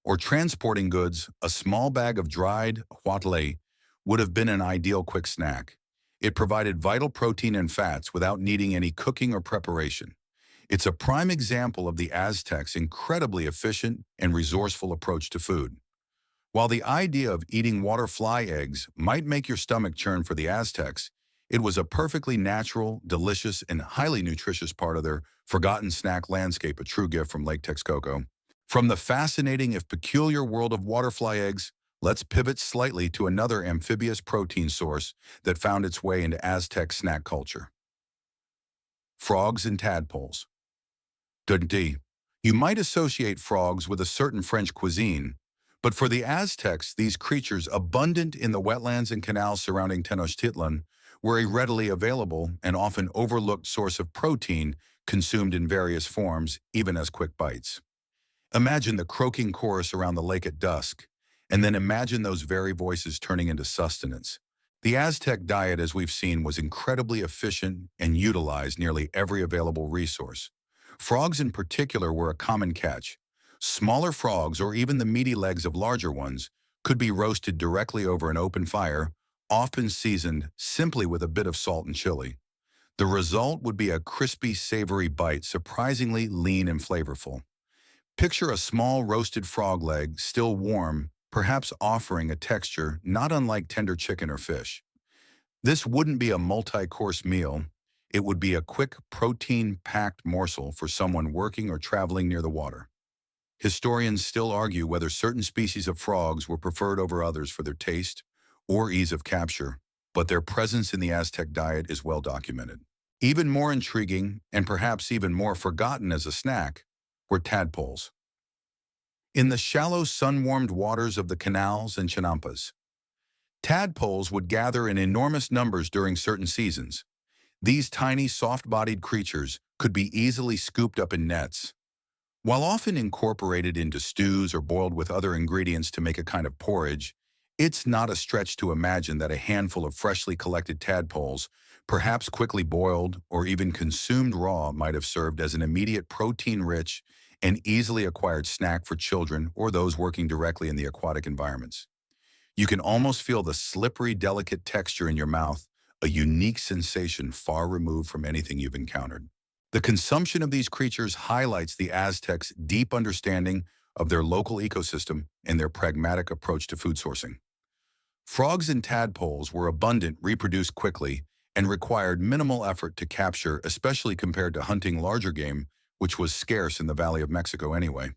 or transporting goods, a small bag of dried Ahuautle would have been an ideal quick snack. It provided vital protein and fats without needing any cooking or preparation. It's a prime example of the Aztecs' incredibly efficient and resourceful approach to food. While the idea of eating water fly eggs might make your stomach churn for the Aztecs, it was a perfectly natural, delicious, and highly nutritious part of their forgotten snack landscape, a true gift from Lake Texcoco. From the fascinating if peculiar world of waterfly eggs, let's pivot slightly to another amphibious protein source that found its way into Aztec snack culture: frogs and tadpoles. Dundee. You might associate frogs with a certain French cuisine, but for the Aztecs, these creatures, abundant in the wetlands and canals surrounding Tenochtitlan, were a readily available and often overlooked source of protein consumed in various forms, even as quick bites. Imagine the croaking chorus around the lake at dusk, and then imagine those very voices turning into sustenance. The Aztec diet, as we've seen, was incredibly efficient and utilized nearly every available resource. Frogs in particular were a common catch. Smaller frogs, or even the meaty legs of larger ones, could be roasted directly over an open fire, often seasoned simply with a bit of salt and chili. The result would be a crispy, savory bite, surprisingly lean and flavorful. Picture a small roasted frog leg, still warm, perhaps offering a texture not unlike tender chicken or fish. This wouldn't be a multi-course meal. It would be a quick, protein-packed morsel for someone working or traveling near the water. Historians still argue whether certain species of frogs were preferred over others for their taste or ease of capture, but their presence in the Aztec diet is well documented. Even more intriguing, and perhaps even more forgotten as a snack, were tadpoles. In the shallow, sun-warmed waters of the canals and chinampas, tadpoles would gather in enormous numbers during certain seasons. These tiny, soft-bodied creatures could be easily scooped up in nets. While often incorporated into stews or boiled with other ingredients to make a kind of porridge, it's not a stretch to imagine that a handful of freshly collected tadpoles, perhaps quickly boiled or even consumed raw, might have served as an immediate protein-rich and easily acquired snack for children or those working directly in the aquatic environments. You can almost feel the slippery, delicate texture in your mouth, a unique sensation far removed from anything you've encountered. The consumption of these creatures highlights the Aztecs' deep understanding of their local ecosystem and their pragmatic approach to food sourcing. Frogs and tadpoles were abundant, reproduced quickly, and required minimal effort to capture, especially compared to hunting larger game, which was scarce in the Valley of Mexico anyway.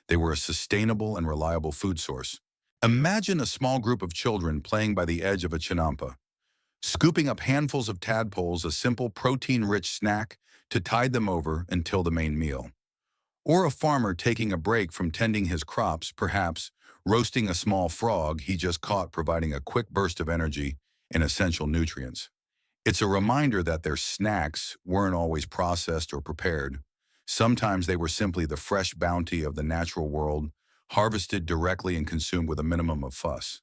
They were a sustainable and reliable food source. Imagine a small group of children playing by the edge of a chinampa, scooping up handfuls of tadpoles, a simple protein-rich snack to tide them over until the main meal. Or a farmer taking a break from tending his crops, perhaps roasting a small frog he just caught, providing a quick burst of energy and essential nutrients. It's a reminder that their snacks weren't always processed or prepared. Sometimes they were simply the fresh bounty of the natural world, harvested directly and consumed with a minimum of fuss.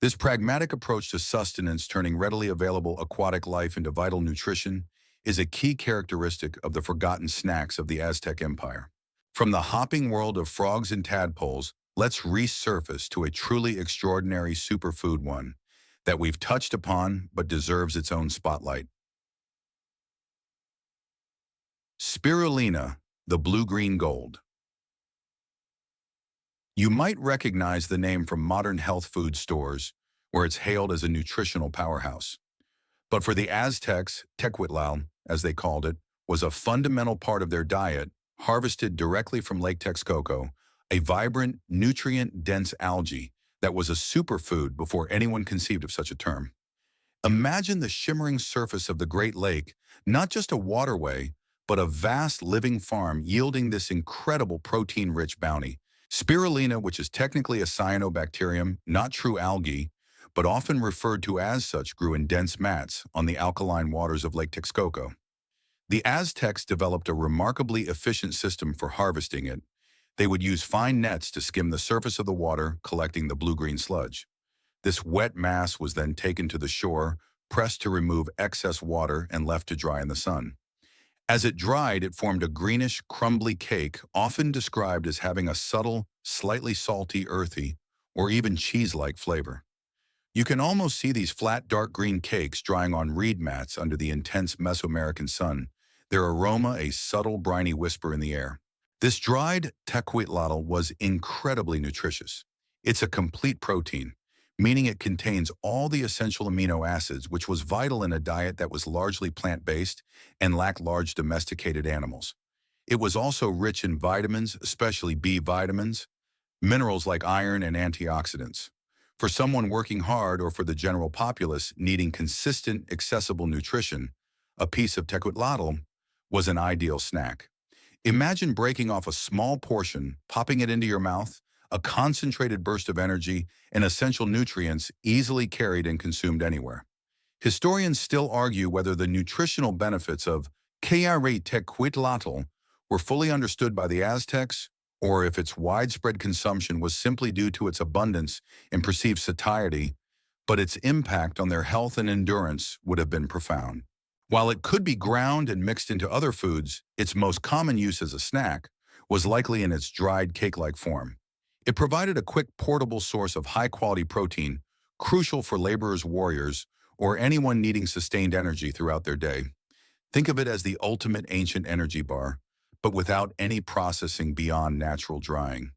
This pragmatic approach to sustenance, turning readily available aquatic life into vital nutrition, is a key characteristic of the forgotten snacks of the Aztec Empire. From the hopping world of frogs and tadpoles, let's resurface to a truly extraordinary superfood, one that we've touched upon but deserves its own spotlight. Spirulina, the blue-green gold. You might recognize the name from modern health food stores, where it's hailed as a nutritional powerhouse. But for the Aztecs, Tecuitlatl, as they called it, was a fundamental part of their diet, harvested directly from Lake Texcoco, a vibrant, nutrient-dense algae that was a superfood before anyone conceived of such a term. Imagine the shimmering surface of the Great Lake, not just a waterway, but a vast living farm yielding this incredible protein-rich bounty. Spirulina, which is technically a cyanobacterium, not true algae, but often referred to as such, grew in dense mats on the alkaline waters of Lake Texcoco. The Aztecs developed a remarkably efficient system for harvesting it. They would use fine nets to skim the surface of the water, collecting the blue-green sludge. This wet mass was then taken to the shore, pressed to remove excess water, and left to dry in the sun. As it dried, it formed a greenish, crumbly cake, often described as having a subtle, slightly salty, earthy, or even cheese-like flavor. You can almost see these flat, dark green cakes drying on reed mats under the intense Mesoamerican sun, their aroma a subtle, briny whisper in the air. This dried tecuitlatl was incredibly nutritious. It's a complete protein, meaning it contains all the essential amino acids, which was vital in a diet that was largely plant-based and lacked large domesticated animals. It was also rich in vitamins, especially B vitamins, minerals like iron and antioxidants. For someone working hard or for the general populace needing consistent, accessible nutrition, a piece of tecuitlatl was an ideal snack. Imagine breaking off a small portion, popping it into your mouth, a concentrated burst of energy and essential nutrients easily carried and consumed anywhere. Historians still argue whether the nutritional benefits of caviar tecuitlatl were fully understood by the Aztecs, or if its widespread consumption was simply due to its abundance and perceived satiety, but its impact on their health and endurance would have been profound. While it could be ground and mixed into other foods, its most common use as a snack was likely in its dried cake-like form. It provided a quick, portable source of high-quality protein, crucial for laborers, warriors, or anyone needing sustained energy throughout their day. Think of it as the ultimate ancient energy bar, but without any processing beyond natural drying.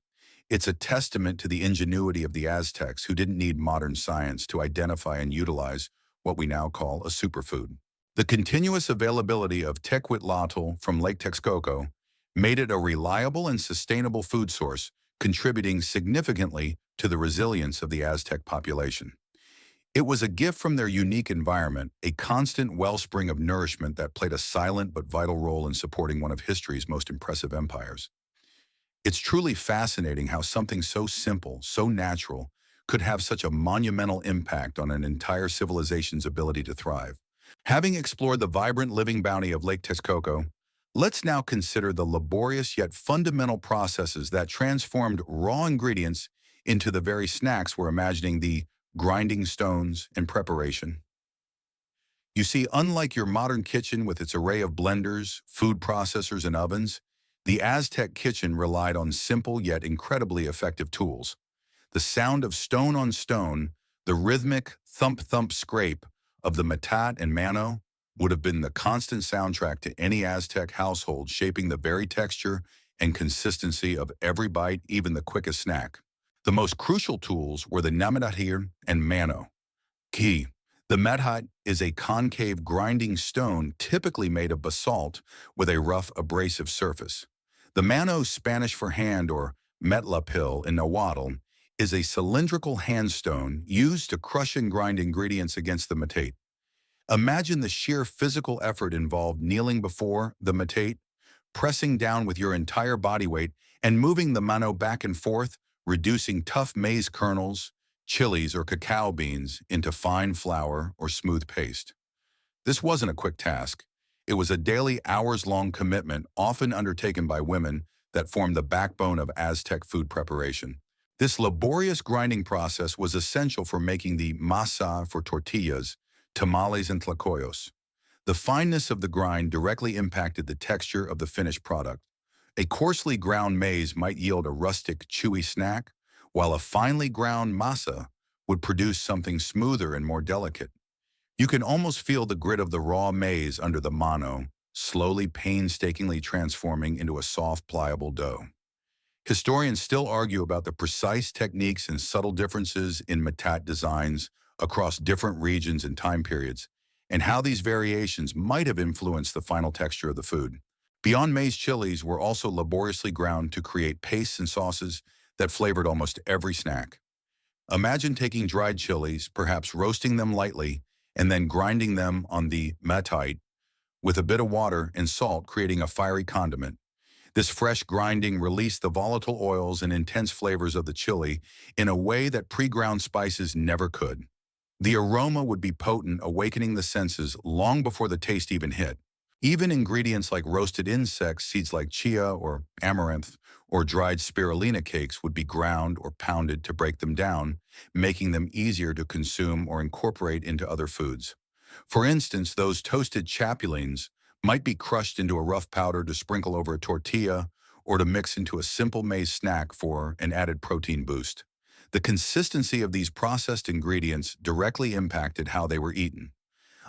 It's a testament to the ingenuity of the Aztecs, who didn't need modern science to identify and utilize what we now call a superfood. The continuous availability of tecuitlatl from Lake Texcoco made it a reliable and sustainable food source, contributing significantly to the resilience of the Aztec population. It was a gift from their unique environment, a constant wellspring of nourishment that played a silent but vital role in supporting one of history's most impressive empires. It's truly fascinating how something so simple, so natural, could have such a monumental impact on an entire civilization's ability to thrive. Having explored the vibrant living bounty of Lake Texcoco, let's now consider the laborious yet fundamental processes that transformed raw ingredients into the very snacks we're imagining, the grinding stones and preparation. You see, unlike your modern kitchen with its array of blenders, food processors, and ovens, the Aztec kitchen relied on simple yet incredibly effective tools. The sound of stone on stone, the rhythmic thump-thump scrape of the matat and mano, would have been the constant soundtrack to any Aztec household, shaping the very texture and consistency of every bite, even the quickest snack. The most crucial tools were the namadahir and mano. Key. The medhot is a concave grinding stone typically made of basalt with a rough abrasive surface. The mano, Spanish for hand or metlapil in Ahuautle, is a cylindrical handstone used to crush and grind ingredients against the metate. Imagine the sheer physical effort involved kneeling before the metate, pressing down with your entire body weight and moving the mano back and forth, reducing tough maize kernels, chilies, or cacao beans into fine flour or smooth paste. This wasn't a quick task. It was a daily, hours-long commitment, often undertaken by women, that formed the backbone of Aztec food preparation. This laborious grinding process was essential for making the masa for tortillas, tamales, and tlacoyos. The fineness of the grind directly impacted the texture of the finished product. A coarsely ground maize might yield a rustic, chewy snack, while a finely ground masa would produce something smoother and more delicate. You can almost feel the grit of the raw maize under the mano, slowly, painstakingly transforming into a soft, pliable dough. Historians still argue about the precise techniques and subtle differences in metate designs across different regions and time periods, and how these variations might have influenced the final texture of the food. Beyond maize, chilies were also laboriously ground to create pastes and sauces that flavored almost every snack. Imagine taking dried chilies, perhaps roasting them lightly, and then grinding them on the metate with a bit of water and salt, creating a fiery condiment. This fresh grinding released the volatile oils and intense flavors of the chili in a way that pre-ground spices never could. The aroma would be potent, awakening the senses long before the taste even hit. Even ingredients like roasted insects, seeds like chia or amaranth, or dried spirulina cakes would be ground or pounded to break them down, making them easier to consume or incorporate into other foods. For instance, those toasted chapulines might be crushed into a rough powder to sprinkle over a tortilla or to mix into a simple maize snack for an added protein boost. The consistency of these processed ingredients directly impacted how they were eaten.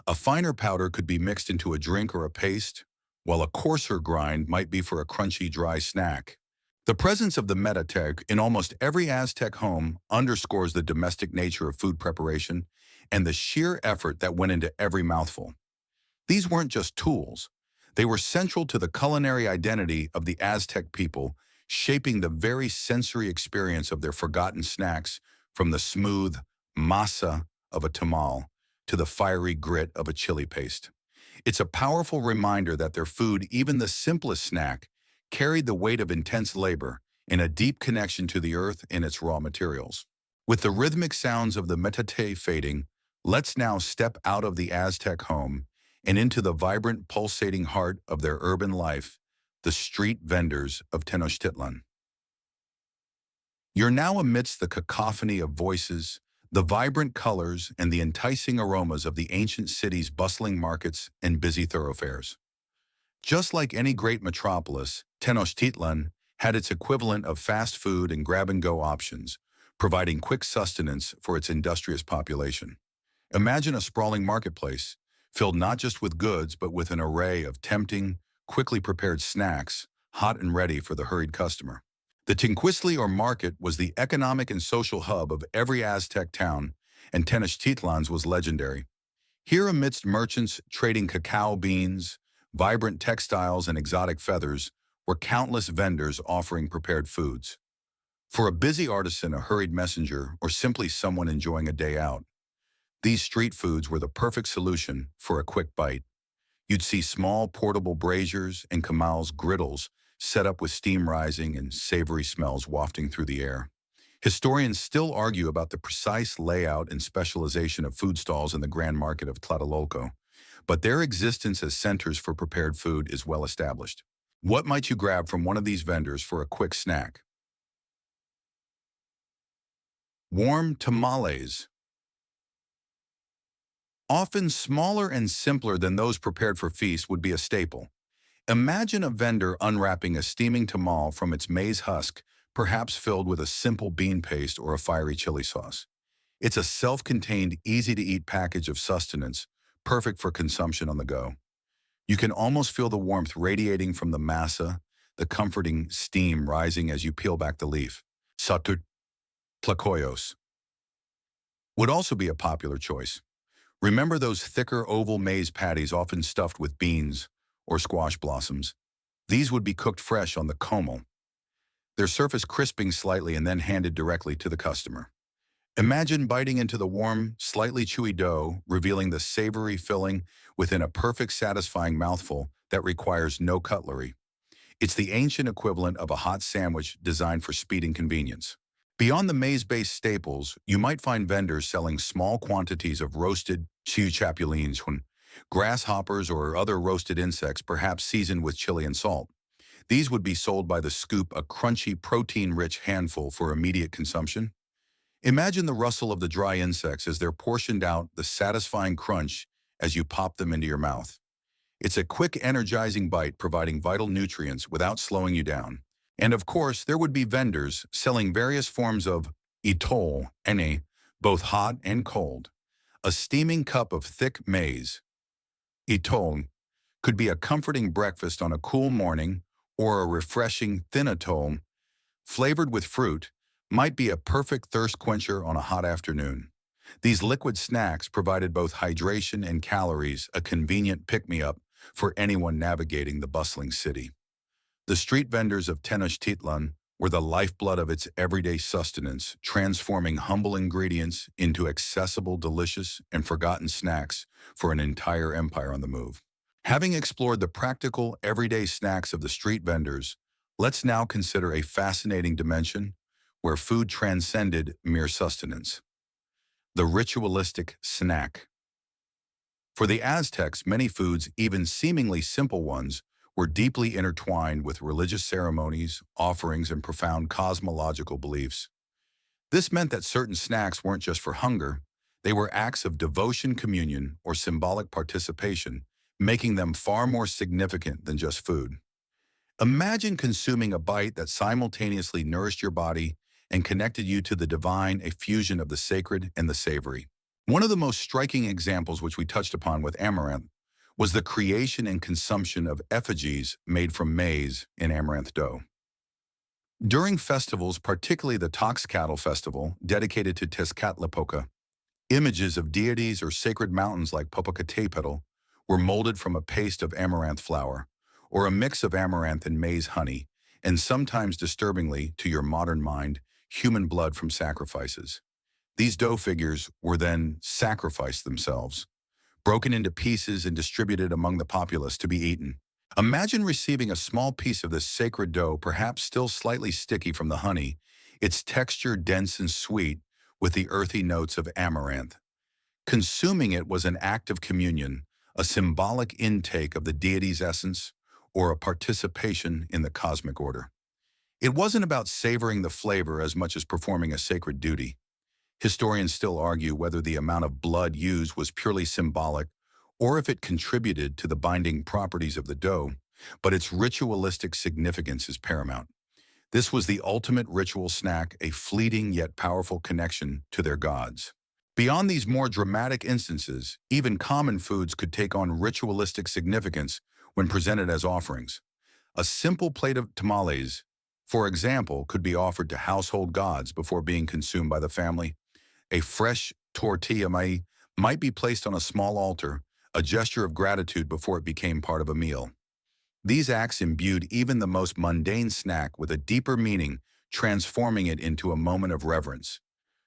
A finer powder could be mixed into a drink or a paste, while a coarser grind might be for a crunchy, dry snack. The presence of the metate in almost every Aztec home underscores the domestic nature of food preparation and the sheer effort that went into every mouthful. These weren't just tools. They were central to the culinary identity of the Aztec people, shaping the very sensory experience of their forgotten snacks, from the smooth masa of a tamal to the fiery grit of a chili paste. It's a powerful reminder that their food, even the simplest snack, carried the weight of intense labor and a deep connection to the earth and its raw materials. With the rhythmic sounds of the metate fading, let's now step out of the Aztec home and into the vibrant, pulsating heart of their urban life, the street vendors of Tenochtitlan. You're now amidst the cacophony of voices, the vibrant colors, and the enticing aromas of the ancient city's bustling markets and busy thoroughfares. Just like any great metropolis, Tenochtitlan had its equivalent of fast food and grab-and-go options, providing quick sustenance for its industrious population. Imagine a sprawling marketplace, filled not just with goods but with an array of tempting, quickly prepared snacks, hot and ready for the hurried customer. The Tecuitlatl or market was the economic and social hub of every Aztec town, and Tenochtitlan's was legendary. Here, amidst merchants trading cacao beans, vibrant textiles, and exotic feathers, were countless vendors offering prepared foods. For a busy artisan, a hurried messenger, or simply someone enjoying a day out, these street foods were the perfect solution for a quick bite. You'd see small portable braziers and camals griddles set up with steam rising and savory smells wafting through the air. Historians still argue about the precise layout and specialization of food stalls in the Grand Market of Tlatelolco, but their existence as centers for prepared food is well established. What might you grab from one of these vendors for a quick snack? Warm tamales. Often smaller and simpler than those prepared for feasts, would be a staple. Imagine a vendor unwrapping a steaming tamal from its maize husk, perhaps filled with a simple bean paste or a fiery chili sauce. It's a self-contained, easy-to-eat package of sustenance, perfect for consumption on the go. You can almost feel the warmth radiating from the masa, the comforting steam rising as you peel back the leaf. Satut tlacoyos would also be a popular choice. Remember those thicker oval maize patties often stuffed with beans or squash blossoms? These would be cooked fresh on the comal, their surface crisping slightly and then handed directly to the customer. Imagine biting into the warm, slightly chewy dough, revealing the savory filling within a perfect, satisfying mouthful that requires no cutlery. It's the ancient equivalent of a hot sandwich designed for speed and convenience. Beyond the maize-based staples, you might find vendors selling small quantities of roasted chapulines, grasshoppers or other roasted insects, perhaps seasoned with chili and salt. These would be sold by the scoop, a crunchy, protein-rich handful for immediate consumption. Imagine the rustle of the dry insects as they're portioned out, the satisfying crunch as you pop them into your mouth. It's a quick, energizing bite providing vital nutrients without slowing you down. And of course, there would be vendors selling various forms of itol, both hot and cold. A steaming cup of thick maize, itol, could be a comforting breakfast on a cool morning, or a refreshing thin atol, flavored with fruit, might be a perfect thirst quencher on a hot afternoon. These liquid snacks provided both hydration and calories, a convenient pick-me-up for anyone navigating the bustling city. The street vendors of Tenochtitlan were the lifeblood of its everyday sustenance, transforming humble ingredients into accessible, delicious, and forgotten snacks for an entire empire on the move. Having explored the practical, everyday snacks of the street vendors, let's now consider a fascinating dimension where food transcended mere sustenance: the ritualistic snack. For the Aztecs, many foods, even seemingly simple ones, were deeply intertwined with religious ceremonies, offerings, and profound cosmological beliefs. This meant that certain snacks weren't just for hunger, they were acts of devotion, communion, or symbolic participation, making them far more significant than just food. Imagine consuming a bite that simultaneously nourished your body and connected you to the divine, a fusion of the sacred and the savory. One of the most striking examples, which we touched upon with amaranth, was the creation and consumption of effigies made from maize in amaranth dough. During festivals, particularly the Tecuitlatl festival, dedicated to Tezcatlipoca, images of deities or sacred mountains like Popocatépetl were molded from a paste of amaranth flour, or a mix of amaranth and maize honey, and sometimes disturbingly, to your modern mind, human blood from sacrifices. These dough figures were then sacrificed themselves, broken into pieces and distributed among the populace to be eaten. Imagine receiving a small piece of this sacred dough, perhaps still slightly sticky from the honey, its texture dense and sweet with the earthy notes of amaranth. Consuming it was an act of communion, a symbolic intake of the deity's essence, or a participation in the cosmic order. It wasn't about savoring the flavor as much as performing a sacred duty. Historians still argue whether the amount of blood used was purely symbolic or if it contributed to the binding properties of the dough, but its ritualistic significance is paramount. This was the ultimate ritual snack, a fleeting yet powerful connection to their gods. Beyond these more dramatic instances, even common foods could take on ritualistic significance when presented as offerings. A simple plate of tamales, for example, could be offered to household gods before being consumed by the family. A fresh tortilla might be placed on a small altar, a gesture of gratitude before it became part of a meal. These acts imbued even the most mundane snack with a deeper meaning, transforming it into a moment of reverence.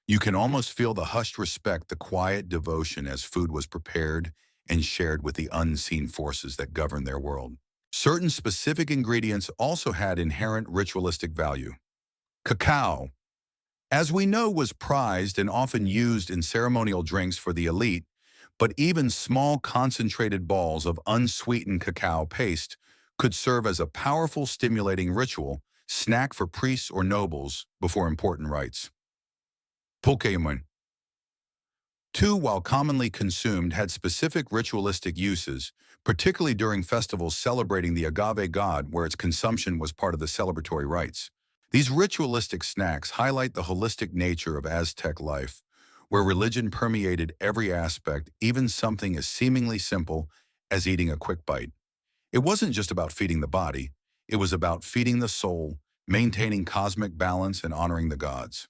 You can almost feel the hushed respect, the quiet devotion as food was prepared and shared with the unseen forces that govern their world. Certain specific ingredients also had inherent ritualistic value. Cacao, as we know, was prized and often used in ceremonial drinks for the elite, but even small concentrated balls of unsweetened cacao paste could serve as a powerful stimulating ritual snack for priests or nobles before important rites. Pokemon. Two, while commonly consumed, had specific ritualistic uses, particularly during festivals celebrating the agave god where its consumption was part of the celebratory rites. These ritualistic snacks highlight the holistic nature of Aztec life, where religion permeated every aspect, even something as seemingly simple as eating a quick bite. It wasn't just about feeding the body, it was about feeding the soul, maintaining cosmic balance, and honoring the gods.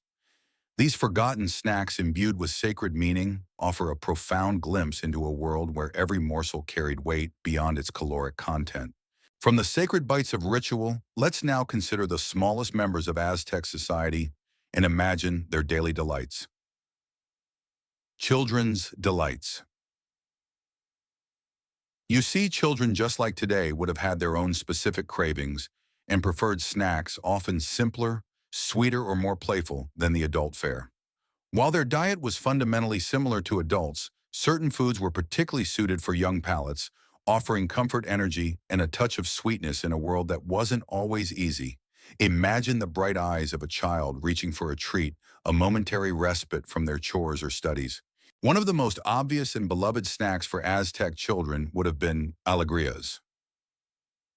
These forgotten snacks imbued with sacred meaning offer a profound glimpse into a world where every morsel carried weight beyond its caloric content. From the sacred bites of ritual, let's now consider the smallest members of Aztec society and imagine their daily delights. Children's delights. You see, children just like today would have had their own specific cravings and preferred snacks often simpler, sweeter, or more playful than the adult fare. While their diet was fundamentally similar to adults, certain foods were particularly suited for young palates, offering comfort, energy, and a touch of sweetness in a world that wasn't always easy. Imagine the bright eyes of a child reaching for a treat, a momentary respite from their chores or studies. One of the most obvious and beloved snacks for Aztec children would have been alegrias.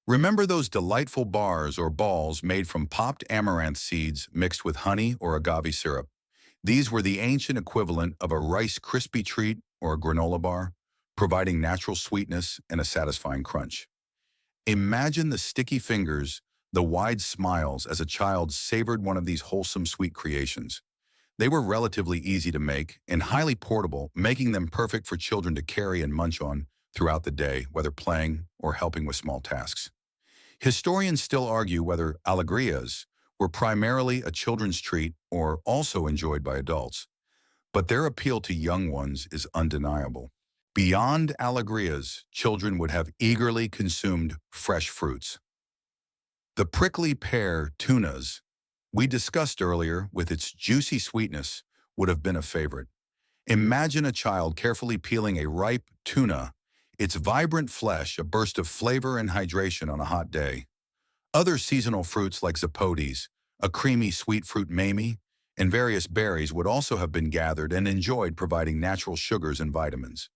Remember those delightful bars or balls made from popped amaranth seeds mixed with honey or agave syrup? These were the ancient equivalent of a Rice Krispie treat or a granola bar, providing natural sweetness and a satisfying crunch. Imagine the sticky fingers, the wide smiles as a child savored one of these wholesome sweet creations. They were relatively easy to make and highly portable, making them perfect for children to carry and munch on throughout the day, whether playing or helping with small tasks. Historians still argue whether alegrias were primarily a children's treat or also enjoyed by adults, but their appeal to young ones is undeniable. Beyond alegrias, children would have eagerly consumed fresh fruits. The prickly pear tunas we discussed earlier, with its juicy sweetness, would have been a favorite. Imagine a child carefully peeling a ripe tuna, its vibrant flesh a burst of flavor and hydration on a hot day. Other seasonal fruits like zapotes, a creamy sweet fruit mamey, and various berries would also have been gathered and enjoyed, providing natural sugars and vitamins.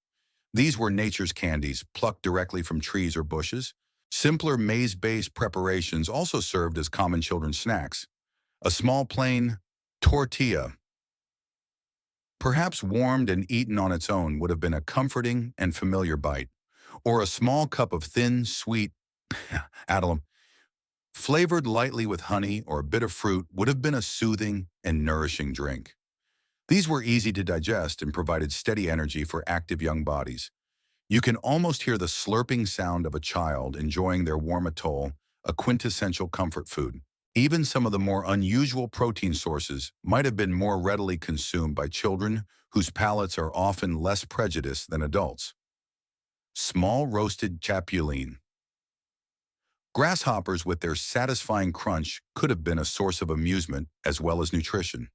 These were nature's candies, plucked directly from trees or bushes. Simpler maize-based preparations also served as common children's snacks. A small plain tortilla, perhaps warmed and eaten on its own, would have been a comforting and familiar bite, or a small cup of thin, sweet addle, flavored lightly with honey or a bit of fruit, would have been a soothing and nourishing drink. These were easy to digest and provided steady energy for active young bodies. You can almost hear the slurping sound of a child enjoying their warm atoll, a quintessential comfort food. Even some of the more unusual protein sources might have been more readily consumed by children whose palates are often less prejudiced than adults. Small roasted chapulines. Grasshoppers with their satisfying crunch could have been a source of amusement as well as nutrition.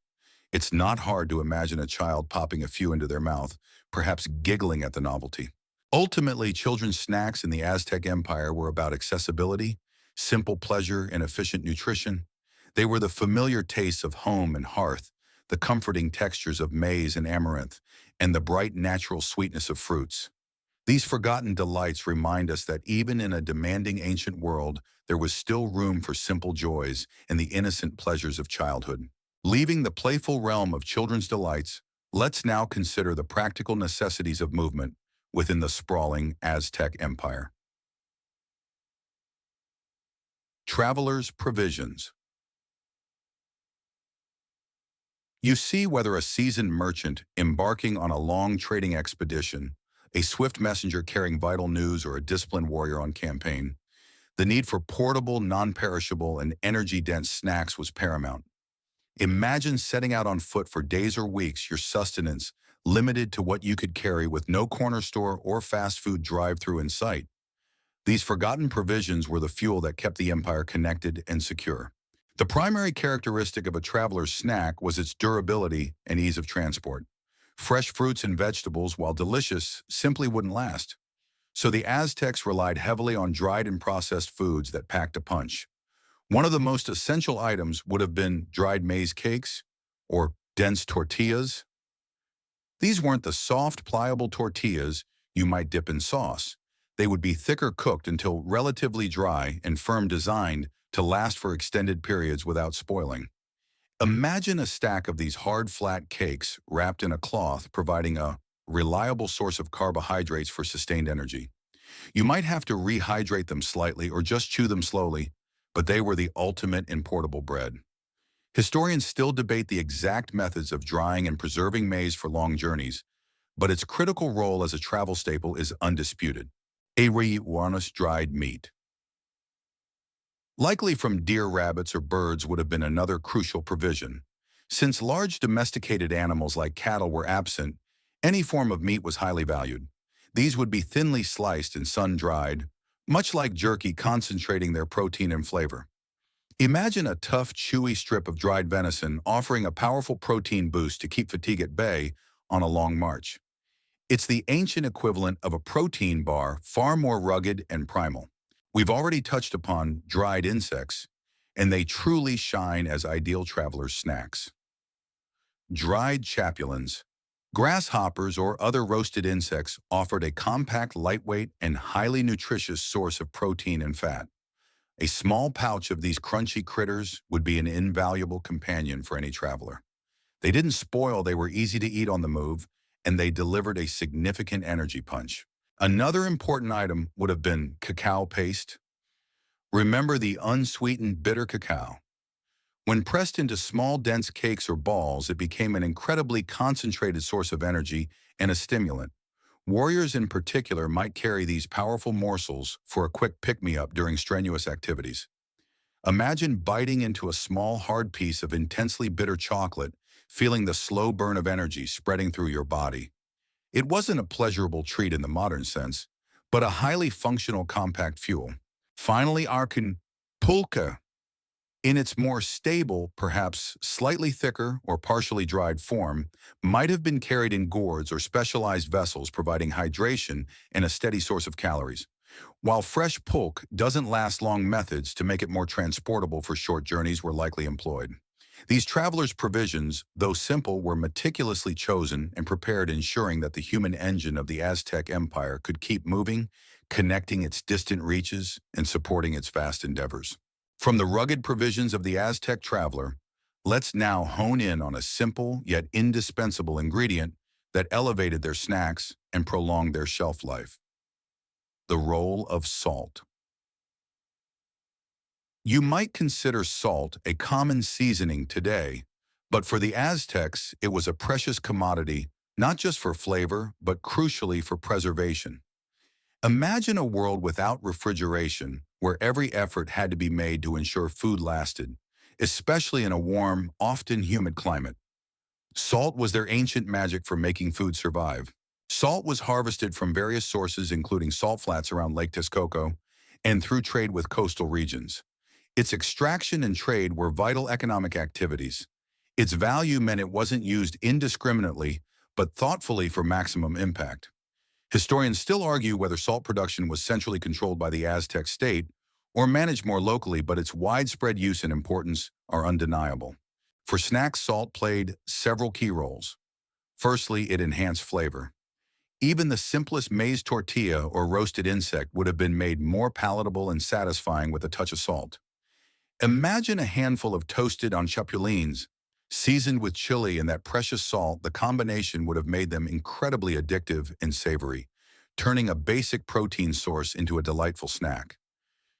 It's not hard to imagine a child popping a few into their mouth, perhaps giggling at the novelty. Ultimately, children's snacks in the Aztec Empire were about accessibility, simple pleasure, and efficient nutrition. They were the familiar tastes of home and hearth, the comforting textures of maize and amaranth, and the bright natural sweetness of fruits. These forgotten delights remind us that even in a demanding ancient world, there was still room for simple joys and the innocent pleasures of childhood. Leaving the playful realm of children's delights, let's now consider the practical necessities of movement within the sprawling Aztec Empire. Travelers' provisions. You see, whether a seasoned merchant embarking on a long trading expedition, a swift messenger carrying vital news, or a disciplined warrior on campaign, the need for portable, non-perishable, and energy-dense snacks was paramount. Imagine setting out on foot for days or weeks, your sustenance limited to what you could carry with no corner store or fast food drive-through in sight. These forgotten provisions were the fuel that kept the empire connected and secure. The primary characteristic of a traveler's snack was its durability and ease of transport. Fresh fruits and vegetables, while delicious, simply wouldn't last. So the Aztecs relied heavily on dried and processed foods that packed a punch. One of the most essential items would have been dried maize cakes or dense tortillas. These weren't the soft, pliable tortillas you might dip in sauce. They would be thicker, cooked until relatively dry, and firm, designed to last for extended periods without spoiling. Imagine a stack of these hard, flat cakes wrapped in a cloth, providing a reliable source of carbohydrates for sustained energy. You might have to rehydrate them slightly or just chew them slowly, but they were the ultimate in portable bread. Historians still debate the exact methods of drying and preserving maize for long journeys, but its critical role as a travel staple is undisputed. Ahuautle dried meat. Likely from deer, rabbits, or birds would have been another crucial provision. Since large domesticated animals like cattle were absent, any form of meat was highly valued. These would be thinly sliced and sun-dried, much like jerky, concentrating their protein and flavor. Imagine a tough, chewy strip of dried venison offering a powerful protein boost to keep fatigue at bay on a long march. It's the ancient equivalent of a protein bar, far more rugged and primal. We've already touched upon dried insects, and they truly shine as ideal travelers' snacks. Dried chapulines. Grasshoppers or other roasted insects offered a compact, lightweight, and highly nutritious source of protein and fat. A small pouch of these crunchy critters would be an invaluable companion for any traveler. They didn't spoil, they were easy to eat on the move, and they delivered a significant energy punch. Another important item would have been cacao paste. Remember the unsweetened bitter cacao. When pressed into small, dense cakes or balls, it became an incredibly concentrated source of energy and a stimulant. Warriors in particular might carry these powerful morsels for a quick pick-me-up during strenuous activities. Imagine biting into a small, hard piece of intensely bitter chocolate, feeling the slow burn of energy spreading through your body. It wasn't a pleasurable treat in the modern sense, but a highly functional compact fuel. Finally, arkan pulka. In its more stable, perhaps slightly thicker or partially dried form, might have been carried in gourds or specialized vessels providing hydration and a steady source of calories. While fresh pulque doesn't last long, methods to make it more transportable for short journeys were likely employed. These travelers' provisions, though simple, were meticulously chosen and prepared, ensuring that the human engine of the Aztec Empire could keep moving, connecting its distant reaches and supporting its vast endeavors. From the rugged provisions of the Aztec traveler, let's now hone in on a simple yet indispensable ingredient that elevated their snacks and prolonged their shelf life: the role of salt. You might consider salt a common seasoning today, but for the Aztecs, it was a precious commodity, not just for flavor, but crucially for preservation. Imagine a world without refrigeration, where every effort had to be made to ensure food lasted, especially in a warm, often humid climate. Salt was their ancient magic for making food survive. Salt was harvested from various sources, including salt flats around Lake Texcoco, and through trade with coastal regions. Its extraction and trade were vital economic activities. Its value meant it wasn't used indiscriminately, but thoughtfully for maximum impact. Historians still argue whether salt production was centrally controlled by the Aztec state or managed more locally, but its widespread use and importance are undeniable. For snacks, salt played several key roles. Firstly, it enhanced flavor. Even the simplest maize tortilla or roasted insect would have been made more palatable and satisfying with a touch of salt. Imagine a handful of toasted chapulines, seasoned with chili and that precious salt. The combination would have made them incredibly addictive and savory, turning a basic protein source into a delightful snack.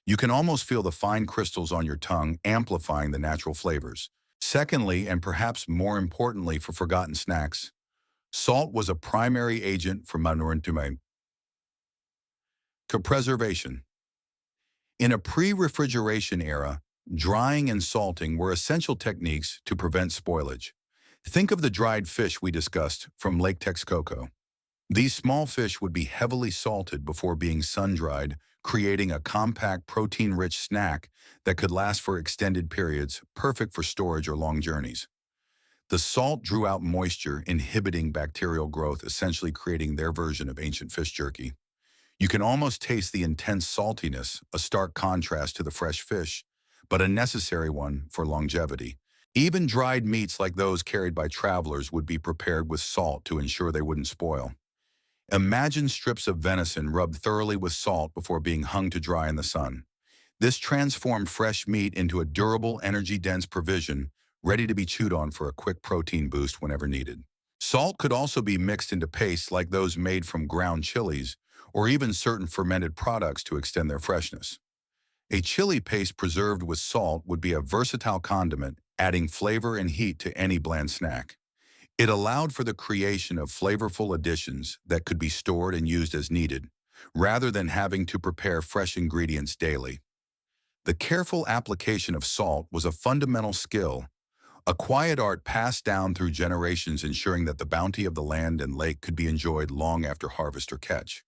You can almost feel the fine crystals on your tongue, amplifying the natural flavors. Secondly, and perhaps more importantly for forgotten snacks, salt was a primary agent for preservation. In a pre-refrigeration era, drying and salting were essential techniques to prevent spoilage. Think of the dried fish we discussed from Lake Texcoco. These small fish would be heavily salted before being sun-dried, creating a compact, protein-rich snack that could last for extended periods, perfect for storage or long journeys. The salt drew out moisture, inhibiting bacterial growth, essentially creating their version of ancient fish jerky. You can almost taste the intense saltiness, a stark contrast to the fresh fish, but a necessary one for longevity. Even dried meats like those carried by travelers would be prepared with salt to ensure they wouldn't spoil. Imagine strips of venison rubbed thoroughly with salt before being hung to dry in the sun. This transformed fresh meat into a durable, energy-dense provision, ready to be chewed on for a quick protein boost whenever needed. Salt could also be mixed into pastes like those made from ground chilies, or even certain fermented products to extend their freshness. A chili paste preserved with salt would be a versatile condiment, adding flavor and heat to any bland snack. It allowed for the creation of flavorful additions that could be stored and used as needed, rather than having to prepare fresh ingredients daily. The careful application of salt was a fundamental skill, a quiet art passed down through generations, ensuring that the bounty of the land and lake could be enjoyed long after harvest or catch.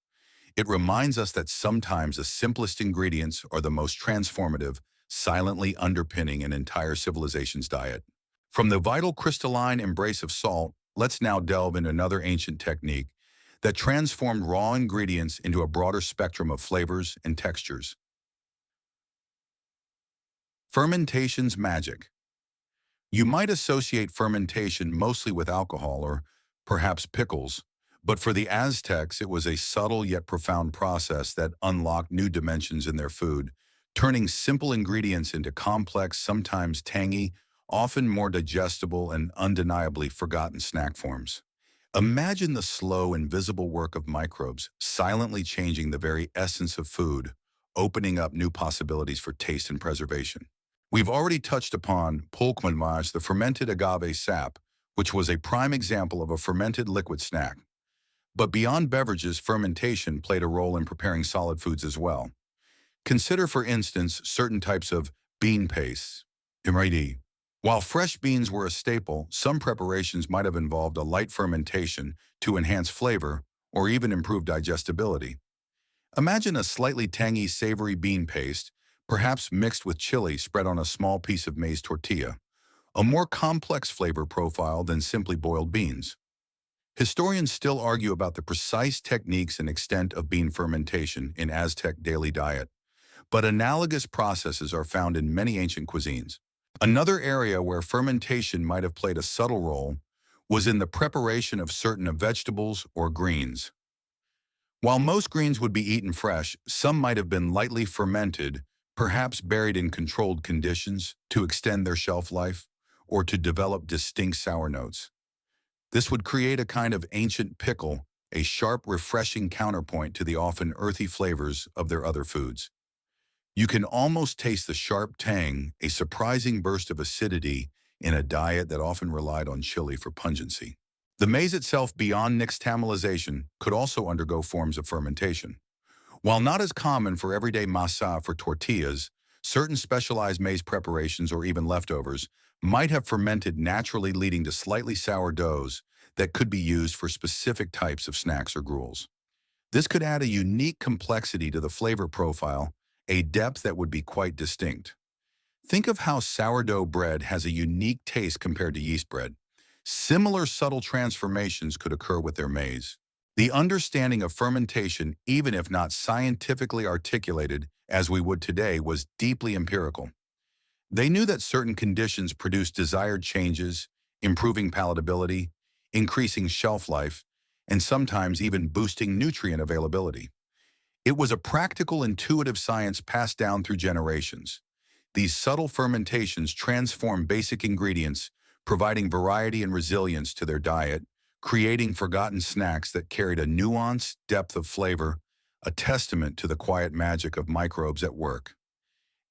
It reminds us that sometimes the simplest ingredients are the most transformative, silently underpinning an entire civilization's diet. From the vital crystalline embrace of salt, let's now delve into another ancient technique that transformed raw ingredients into a broader spectrum of flavors and textures. Fermentation's magic. You might associate fermentation mostly with alcohol or perhaps pickles, but for the Aztecs it was a subtle yet profound process that unlocked new dimensions in their food, turning simple ingredients into complex, sometimes tangy, often more digestible and undeniably forgotten snack forms. Imagine the slow, invisible work of microbes silently changing the very essence of food, opening up new possibilities for taste and preservation. We've already touched upon pulquamaj, the fermented agave sap, which was a prime example of a fermented liquid snack. But beyond beverages, fermentation played a role in preparing solid foods as well. Consider, for instance, certain types of bean pastes. Imradi. While fresh beans were a staple, some preparations might have involved a light fermentation to enhance flavor or even improve digestibility. Imagine a slightly tangy, savory bean paste, perhaps mixed with chili spread on a small piece of maize tortilla, a more complex flavor profile than simply boiled beans. Historians still argue about the precise techniques and extent of bean fermentation in Aztec daily diet, but analogous processes are found in many ancient cuisines. Another area where fermentation might have played a subtle role was in the preparation of certain vegetables or greens. While most greens would be eaten fresh, some might have been lightly fermented, perhaps buried in controlled conditions to extend their shelf life or to develop distinct sour notes. This would create a kind of ancient pickle, a sharp, refreshing counterpoint to the often earthy flavors of their other foods. You can almost taste the sharp tang, a surprising burst of acidity in a diet that often relied on chili for pungency. The maize itself, beyond nixtamalization, could also undergo forms of fermentation. While not as common for everyday masa for tortillas, certain specialized maize preparations or even leftovers might have fermented naturally, leading to slightly sour doughs that could be used for specific types of snacks or gruels. This could add a unique complexity to the flavor profile, a depth that would be quite distinct. Think of how sourdough bread has a unique taste compared to yeast bread. Similar subtle transformations could occur with their maize. The understanding of fermentation, even if not scientifically articulated as we would today, was deeply empirical. They knew that certain conditions produced desired changes, improving palatability, increasing shelf life, and sometimes even boosting nutrient availability. It was a practical, intuitive science passed down through generations. These subtle fermentations transform basic ingredients, providing variety and resilience to their diet, creating forgotten snacks that carried a nuanced depth of flavor, a testament to the quiet magic of microbes at work.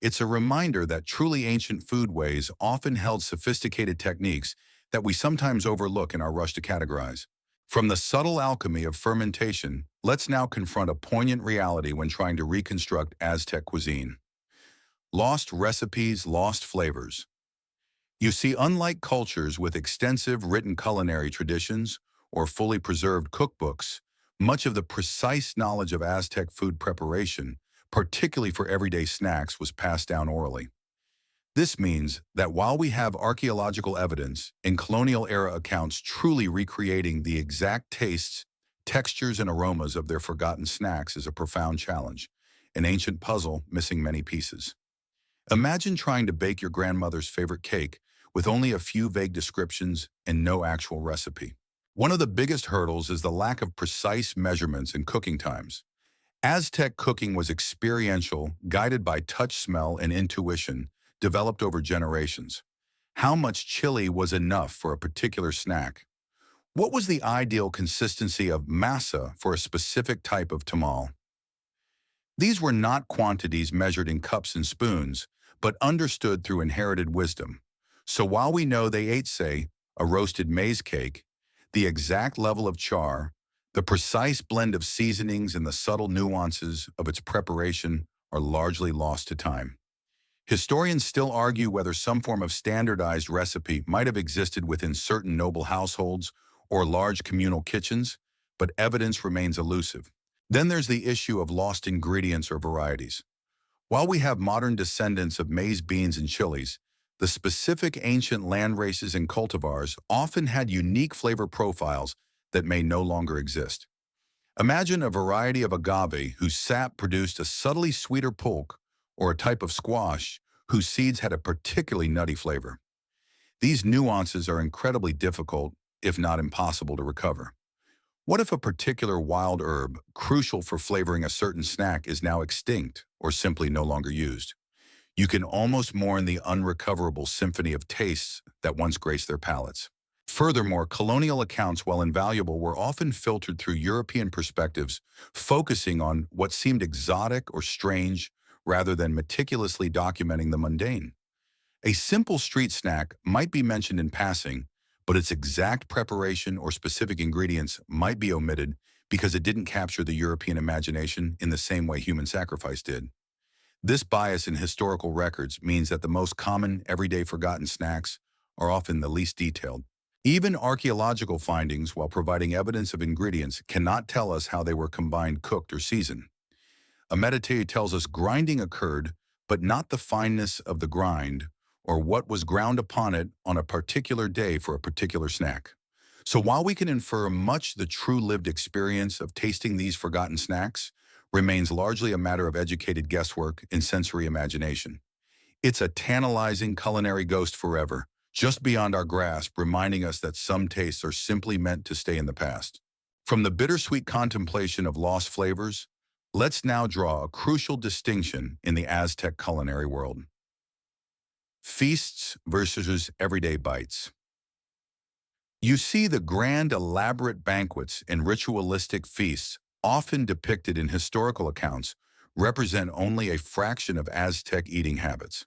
It's a reminder that truly ancient foodways often held sophisticated techniques that we sometimes overlook in our rush to categorize. From the subtle alchemy of fermentation, let's now confront a poignant reality when trying to reconstruct Aztec cuisine. Lost recipes, lost flavors. You see, unlike cultures with extensive written culinary traditions or fully preserved cookbooks, much of the precise knowledge of Aztec food preparation, particularly for everyday snacks, was passed down orally. This means that while we have archaeological evidence and colonial-era accounts truly recreating the exact tastes, textures, and aromas of their forgotten snacks is a profound challenge, an ancient puzzle missing many pieces. Imagine trying to bake your grandmother's favorite cake with only a few vague descriptions and no actual recipe. One of the biggest hurdles is the lack of precise measurements and cooking times. Aztec cooking was experiential, guided by touch, smell, and intuition, developed over generations. How much chili was enough for a particular snack? What was the ideal consistency of masa for a specific type of tamal? These were not quantities measured in cups and spoons, but understood through inherited wisdom. So while we know they ate, say, a roasted maize cake, the exact level of char, the precise blend of seasonings and the subtle nuances of its preparation are largely lost to time. Historians still argue whether some form of standardized recipe might have existed within certain noble households or large communal kitchens, but evidence remains elusive. Then there's the issue of lost ingredients or varieties. While we have modern descendants of maize beans and chilies, the specific ancient land races and cultivars often had unique flavor profiles that may no longer exist. Imagine a variety of agave whose sap produced a subtly sweeter pulp, or a type of squash whose seeds had a particularly nutty flavor. These nuances are incredibly difficult, if not impossible, to recover. What if a particular wild herb, crucial for flavoring a certain snack, is now extinct or simply no longer used? You can almost mourn the unrecoverable symphony of tastes that once graced their palates. Furthermore, colonial accounts, while invaluable, were often filtered through European perspectives, focusing on what seemed exotic or strange rather than meticulously documenting the mundane. A simple street snack might be mentioned in passing, but its exact preparation or specific ingredients might be omitted because it didn't capture the European imagination in the same way human sacrifice did. This bias in historical records means that the most common, everyday forgotten snacks are often the least detailed. Even archaeological findings, while providing evidence of ingredients, cannot tell us how they were combined, cooked, or seasoned. A meditae tells us grinding occurred, but not the fineness of the grind or what was ground upon it on a particular day for a particular snack. So while we can infer much, the true lived experience of tasting these forgotten snacks remains largely a matter of educated guesswork and sensory imagination. It's a tantalizing culinary ghost forever, just beyond our grasp, reminding us that some tastes are simply meant to stay in the past. From the bittersweet contemplation of lost flavors, let's now draw a crucial distinction in the Aztec culinary world. Feasts versus everyday bites. You see, the grand, elaborate banquets and ritualistic feasts, often depicted in historical accounts, represent only a fraction of Aztec eating habits.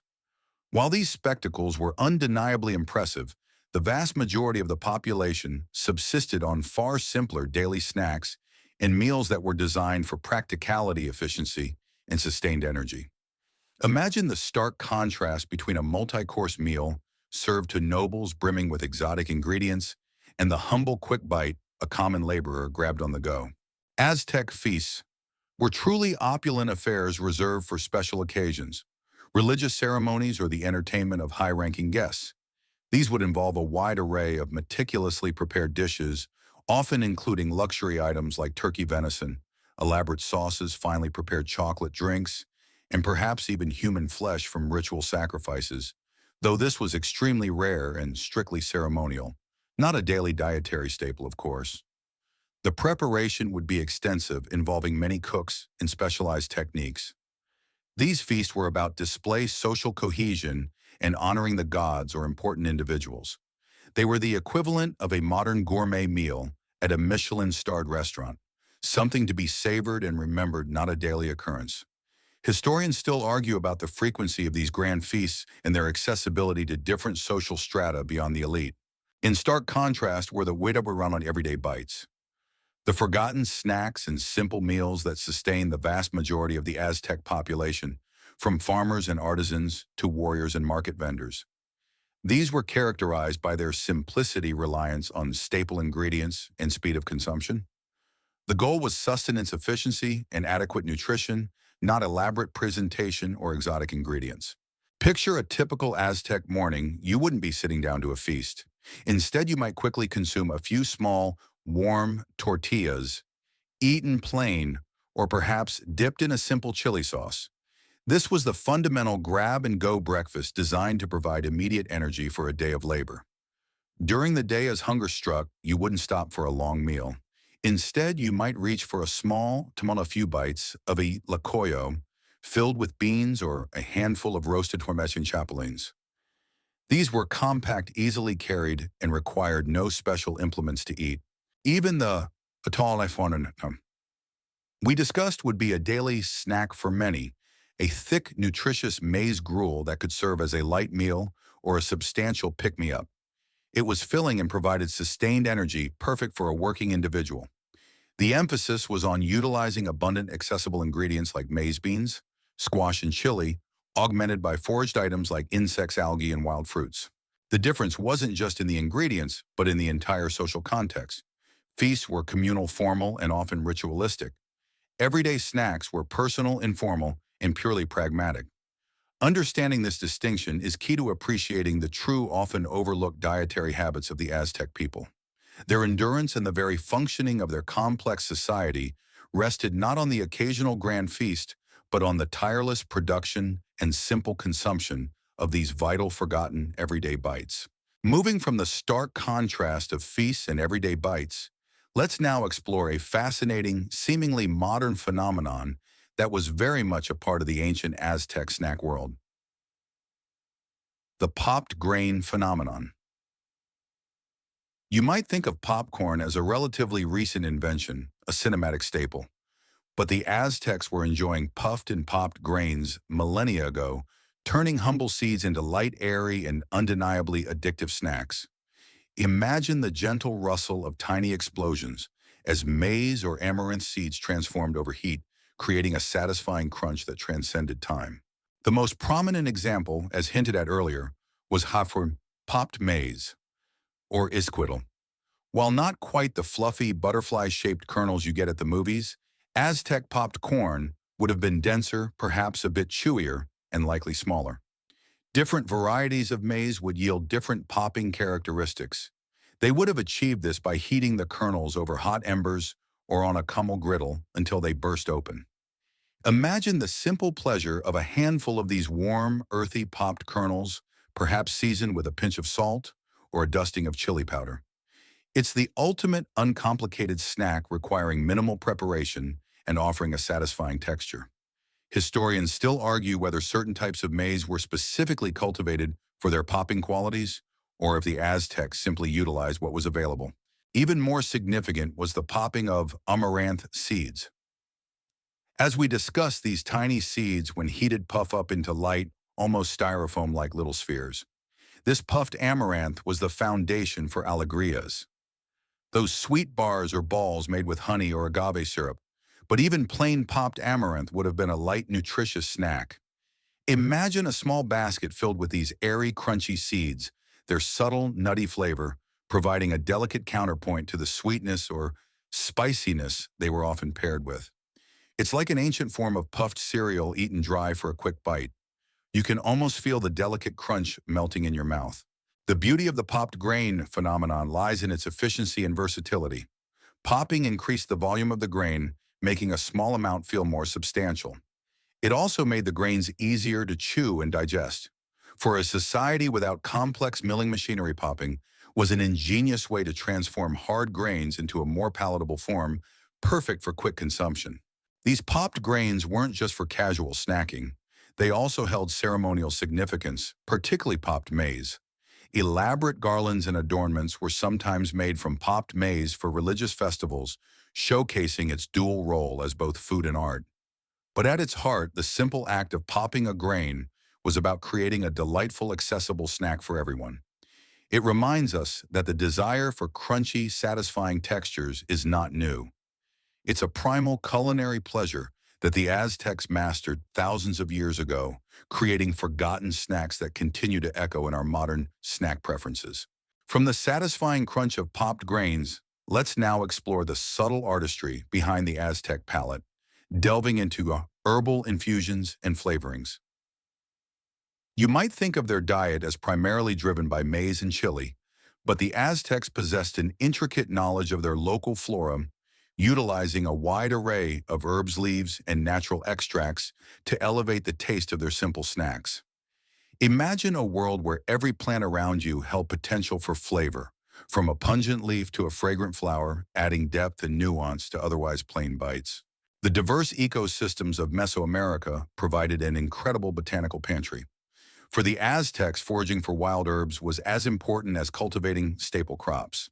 While these spectacles were undeniably impressive, the vast majority of the population subsisted on far simpler daily snacks and meals that were designed for practicality, efficiency, and sustained energy. Imagine the stark contrast between a multi-course meal served to nobles brimming with exotic ingredients and the humble quick bite a common laborer grabbed on the go. Aztec feasts were truly opulent affairs reserved for special occasions, religious ceremonies, or the entertainment of high-ranking guests. These would involve a wide array of meticulously prepared dishes, often including luxury items like turkey venison, elaborate sauces, finely prepared chocolate drinks, and perhaps even human flesh from ritual sacrifices, though this was extremely rare and strictly ceremonial, not a daily dietary staple, of course. The preparation would be extensive, involving many cooks and specialized techniques. These feasts were about display social cohesion and honoring the gods or important individuals. They were the equivalent of a modern gourmet meal at a Michelin-starred restaurant, something to be savored and remembered, not a daily occurrence. Historians still argue about the frequency of these grand feasts and their accessibility to different social strata beyond the elite. In stark contrast were the weight up around on everyday bites, the forgotten snacks and simple meals that sustained the vast majority of the Aztec population, from farmers and artisans to warriors and market vendors. These were characterized by their simplicity, reliance on staple ingredients, and speed of consumption. The goal was sustenance efficiency and adequate nutrition, not elaborate presentation or exotic ingredients. Picture a typical Aztec morning. You wouldn't be sitting down to a feast. Instead, you might quickly consume a few small, warm tortillas, eaten plain, or perhaps dipped in a simple chili sauce. This was the fundamental grab-and-go breakfast designed to provide immediate energy for a day of labor. During the day, as hunger struck, you wouldn't stop for a long meal. Instead, you might reach for a small, a few bites of a lacoyo, filled with beans or a handful of roasted Hormesian chapulines. These were compact, easily carried, and required no special implements to eat. Even the Ahuautle we discussed would be a daily snack for many, a thick, nutritious maize gruel that could serve as a light meal or a substantial pick-me-up. It was filling and provided sustained energy, perfect for a working individual. The emphasis was on utilizing abundant, accessible ingredients like maize beans, squash, and chili, augmented by foraged items like insects, algae, and wild fruits. The difference wasn't just in the ingredients, but in the entire social context. Feasts were communal, formal, and often ritualistic. Everyday snacks were personal, informal, and purely pragmatic. Understanding this distinction is key to appreciating the true, often overlooked dietary habits of the Aztec people. Their endurance and the very functioning of their complex society rested not on the occasional grand feast, but on the tireless production and simple consumption of these vital, forgotten, everyday bites. Moving from the stark contrast of feasts and everyday bites, let's now explore a fascinating, seemingly modern phenomenon that was very much a part of the ancient Aztec snack world: the popped grain phenomenon. You might think of popcorn as a relatively recent invention, a cinematic staple, but the Aztecs were enjoying puffed and popped grains millennia ago, turning humble seeds into light, airy, and undeniably addictive snacks. Imagine the gentle rustle of tiny explosions as maize or amaranth seeds transformed over heat, creating a satisfying crunch that transcended time. The most prominent example, as hinted at earlier, was Hafer popped maize, or Isquitl. While not quite the fluffy, butterfly-shaped kernels you get at the movies, Aztec popped corn would have been denser, perhaps a bit chewier, and likely smaller. Different varieties of maize would yield different popping characteristics. They would have achieved this by heating the kernels over hot embers or on a Kummel griddle until they burst open. Imagine the simple pleasure of a handful of these warm, earthy popped kernels, perhaps seasoned with a pinch of salt or a dusting of chili powder. It's the ultimate uncomplicated snack requiring minimal preparation and offering a satisfying texture. Historians still argue whether certain types of maize were specifically cultivated for their popping qualities, or if the Aztecs simply utilized what was available. Even more significant was the popping of amaranth seeds. As we discussed, these tiny seeds, when heated, puff up into light, almost styrofoam-like little spheres. This puffed amaranth was the foundation for alegrias, those sweet bars or balls made with honey or agave syrup. But even plain popped amaranth would have been a light, nutritious snack. Imagine a small basket filled with these airy, crunchy seeds, their subtle, nutty flavor, providing a delicate counterpoint to the sweetness or spiciness they were often paired with. It's like an ancient form of puffed cereal eaten dry for a quick bite. You can almost feel the delicate crunch melting in your mouth. The beauty of the popped grain phenomenon lies in its efficiency and versatility. Popping increased the volume of the grain, making a small amount feel more substantial. It also made the grains easier to chew and digest. For a society without complex milling machinery, popping was an ingenious way to transform hard grains into a more palatable form, perfect for quick consumption. These popped grains weren't just for casual snacking. They also held ceremonial significance, particularly popped maize. Elaborate garlands and adornments were sometimes made from popped maize for religious festivals, showcasing its dual role as both food and art. But at its heart, the simple act of popping a grain was about creating a delightful, accessible snack for everyone. It reminds us that the desire for crunchy, satisfying textures is not new. It's a primal culinary pleasure that the Aztecs mastered thousands of years ago, creating forgotten snacks that continue to echo in our modern snack preferences. From the satisfying crunch of popped grains, let's now explore the subtle artistry behind the Aztec palate, delving into herbal infusions and flavorings. You might think of their diet as primarily driven by maize and chili, but the Aztecs possessed an intricate knowledge of their local flora, utilizing a wide array of herbs, leaves, and natural extracts to elevate the taste of their simple snacks. Imagine a world where every plant around you held potential for flavor, from a pungent leaf to a fragrant flower, adding depth and nuance to otherwise plain bites. The diverse ecosystems of Mesoamerica provided an incredible botanical pantry. For the Aztecs, foraging for wild herbs was as important as cultivating staple crops.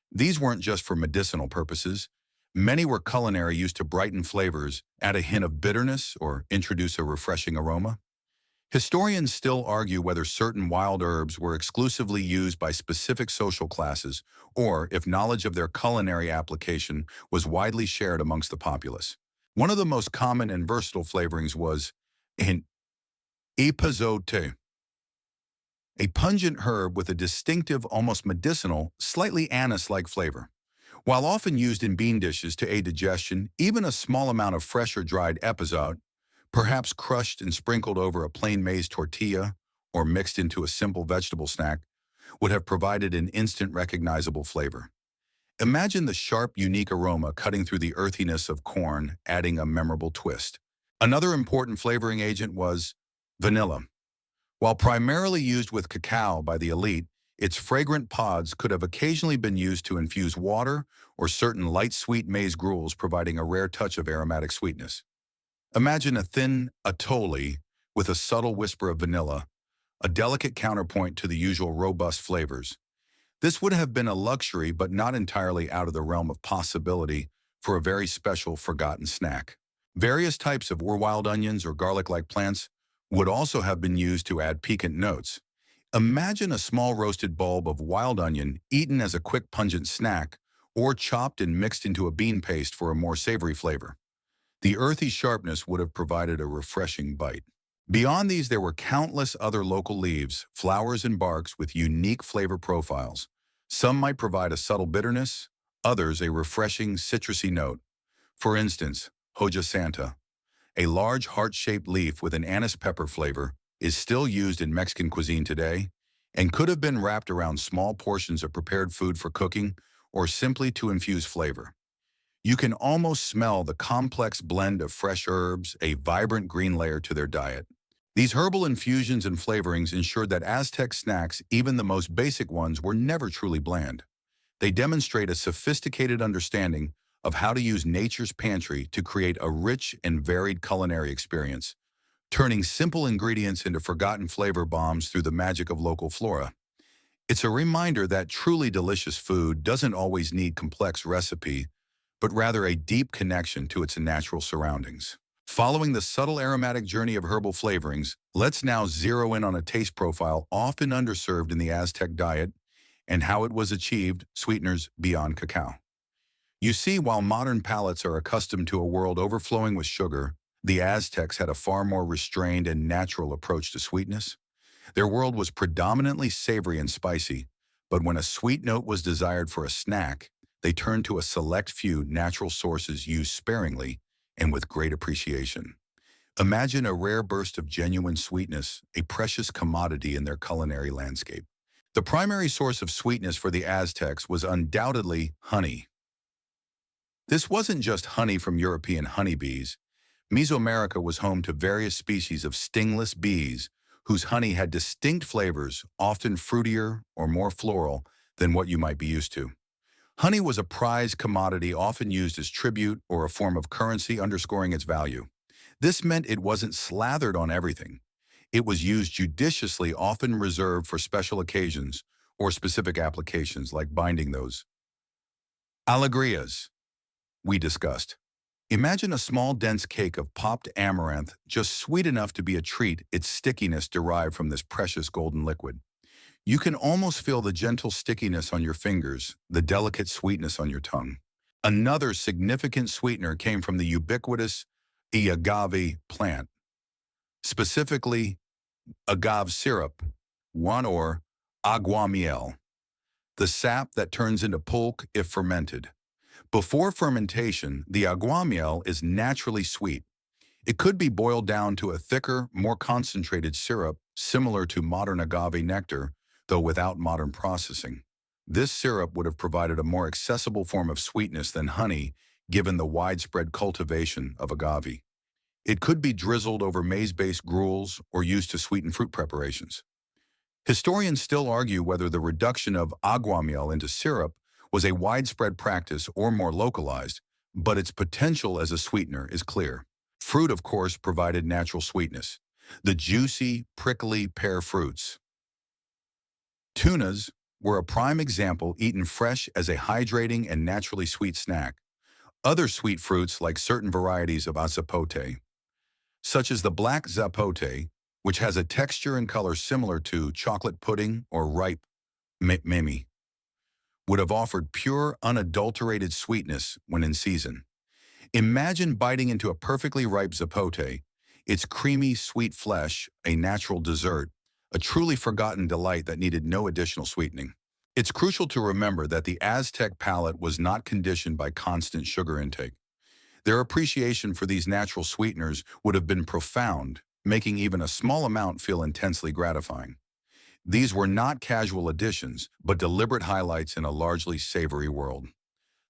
These weren't just for medicinal purposes. Many were culinary, used to brighten flavors, add a hint of bitterness, or introduce a refreshing aroma. Historians still argue whether certain wild herbs were exclusively used by specific social classes or if knowledge of their culinary application was widely shared amongst the populace. One of the most common and versatile flavorings was an epazote, a pungent herb with a distinctive, almost medicinal, slightly anise-like flavor. While often used in bean dishes to aid digestion, even a small amount of fresh or dried epazote, perhaps crushed and sprinkled over a plain maize tortilla or mixed into a simple vegetable snack, would have provided an instant recognizable flavor. Imagine the sharp, unique aroma cutting through the earthiness of corn, adding a memorable twist. Another important flavoring agent was vanilla. While primarily used with cacao by the elite, its fragrant pods could have occasionally been used to infuse water or certain light sweet maize gruels, providing a rare touch of aromatic sweetness. Imagine a thin atole with a subtle whisper of vanilla, a delicate counterpoint to the usual robust flavors. This would have been a luxury but not entirely out of the realm of possibility for a very special forgotten snack. Various types of wild onions or garlic-like plants would also have been used to add piquant notes. Imagine a small roasted bulb of wild onion eaten as a quick pungent snack or chopped and mixed into a bean paste for a more savory flavor. The earthy sharpness would have provided a refreshing bite. Beyond these, there were countless other local leaves, flowers, and barks with unique flavor profiles. Some might provide a subtle bitterness, others a refreshing citrusy note. For instance, hoja santa, a large heart-shaped leaf with an anise pepper flavor, is still used in Mexican cuisine today and could have been wrapped around small portions of prepared food for cooking or simply to infuse flavor. You can almost smell the complex blend of fresh herbs, a vibrant green layer to their diet. These herbal infusions and flavorings ensured that Aztec snacks, even the most basic ones, were never truly bland. They demonstrate a sophisticated understanding of how to use nature's pantry to create a rich and varied culinary experience, turning simple ingredients into forgotten flavor bombs through the magic of local flora. It's a reminder that truly delicious food doesn't always need complex recipe, but rather a deep connection to its natural surroundings. Following the subtle aromatic journey of herbal flavorings, let's now zero in on a taste profile often underserved in the Aztec diet and how it was achieved: sweeteners beyond cacao. You see, while modern palates are accustomed to a world overflowing with sugar, the Aztecs had a far more restrained and natural approach to sweetness. Their world was predominantly savory and spicy, but when a sweet note was desired for a snack, they turned to a select few natural sources used sparingly and with great appreciation. Imagine a rare burst of genuine sweetness, a precious commodity in their culinary landscape. The primary source of sweetness for the Aztecs was undoubtedly honey. This wasn't just honey from European honeybees. Mesoamerica was home to various species of stingless bees whose honey had distinct flavors, often fruitier or more floral than what you might be used to. Honey was a prized commodity often used as tribute or a form of currency, underscoring its value. This meant it wasn't slathered on everything. It was used judiciously, often reserved for special occasions or specific applications like binding those alegrias we discussed. Imagine a small dense cake of popped amaranth, just sweet enough to be a treat, its stickiness derived from this precious golden liquid. You can almost feel the gentle stickiness on your fingers, the delicate sweetness on your tongue. Another significant sweetener came from the ubiquitous agave plant, specifically agave syrup, one or aguamiel, the sap that turns into pulque if fermented. Before fermentation, the aguamiel is naturally sweet. It could be boiled down to a thicker, more concentrated syrup, similar to modern agave nectar, though without modern processing. This syrup would have provided a more accessible form of sweetness than honey, given the widespread cultivation of agave. It could be drizzled over maize-based gruels or used to sweeten fruit preparations. Historians still argue whether the reduction of aguamiel into syrup was a widespread practice or more localized, but its potential as a sweetener is clear. Fruit, of course, provided natural sweetness. the juicy, prickly pear fruits. Tunas were a prime example, eaten fresh as a hydrating and naturally sweet snack. Other sweet fruits like certain varieties of azapote, such as the black zapote, which has a texture and color similar to chocolate pudding or ripe mimi, would have offered pure, unadulterated sweetness when in season. Imagine biting into a perfectly ripe zapote, its creamy, sweet flesh, a natural dessert, a truly forgotten delight that needed no additional sweetening. It's crucial to remember that the Aztec palate was not conditioned by constant sugar intake. Their appreciation for these natural sweeteners would have been profound, making even a small amount feel intensely gratifying. These were not casual additions, but deliberate highlights in a largely savory world.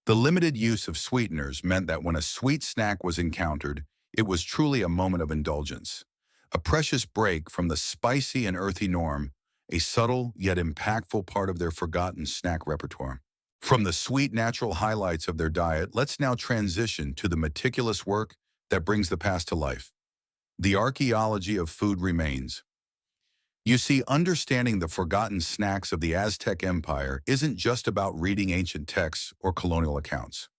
The limited use of sweeteners meant that when a sweet snack was encountered, it was truly a moment of indulgence. A precious break from the spicy and earthy norm, a subtle yet impactful part of their forgotten snack repertoire. From the sweet natural highlights of their diet, let's now transition to the meticulous work that brings the past to life. The archaeology of food remains. You see, understanding the forgotten snacks of the Aztec Empire isn't just about reading ancient texts or colonial accounts.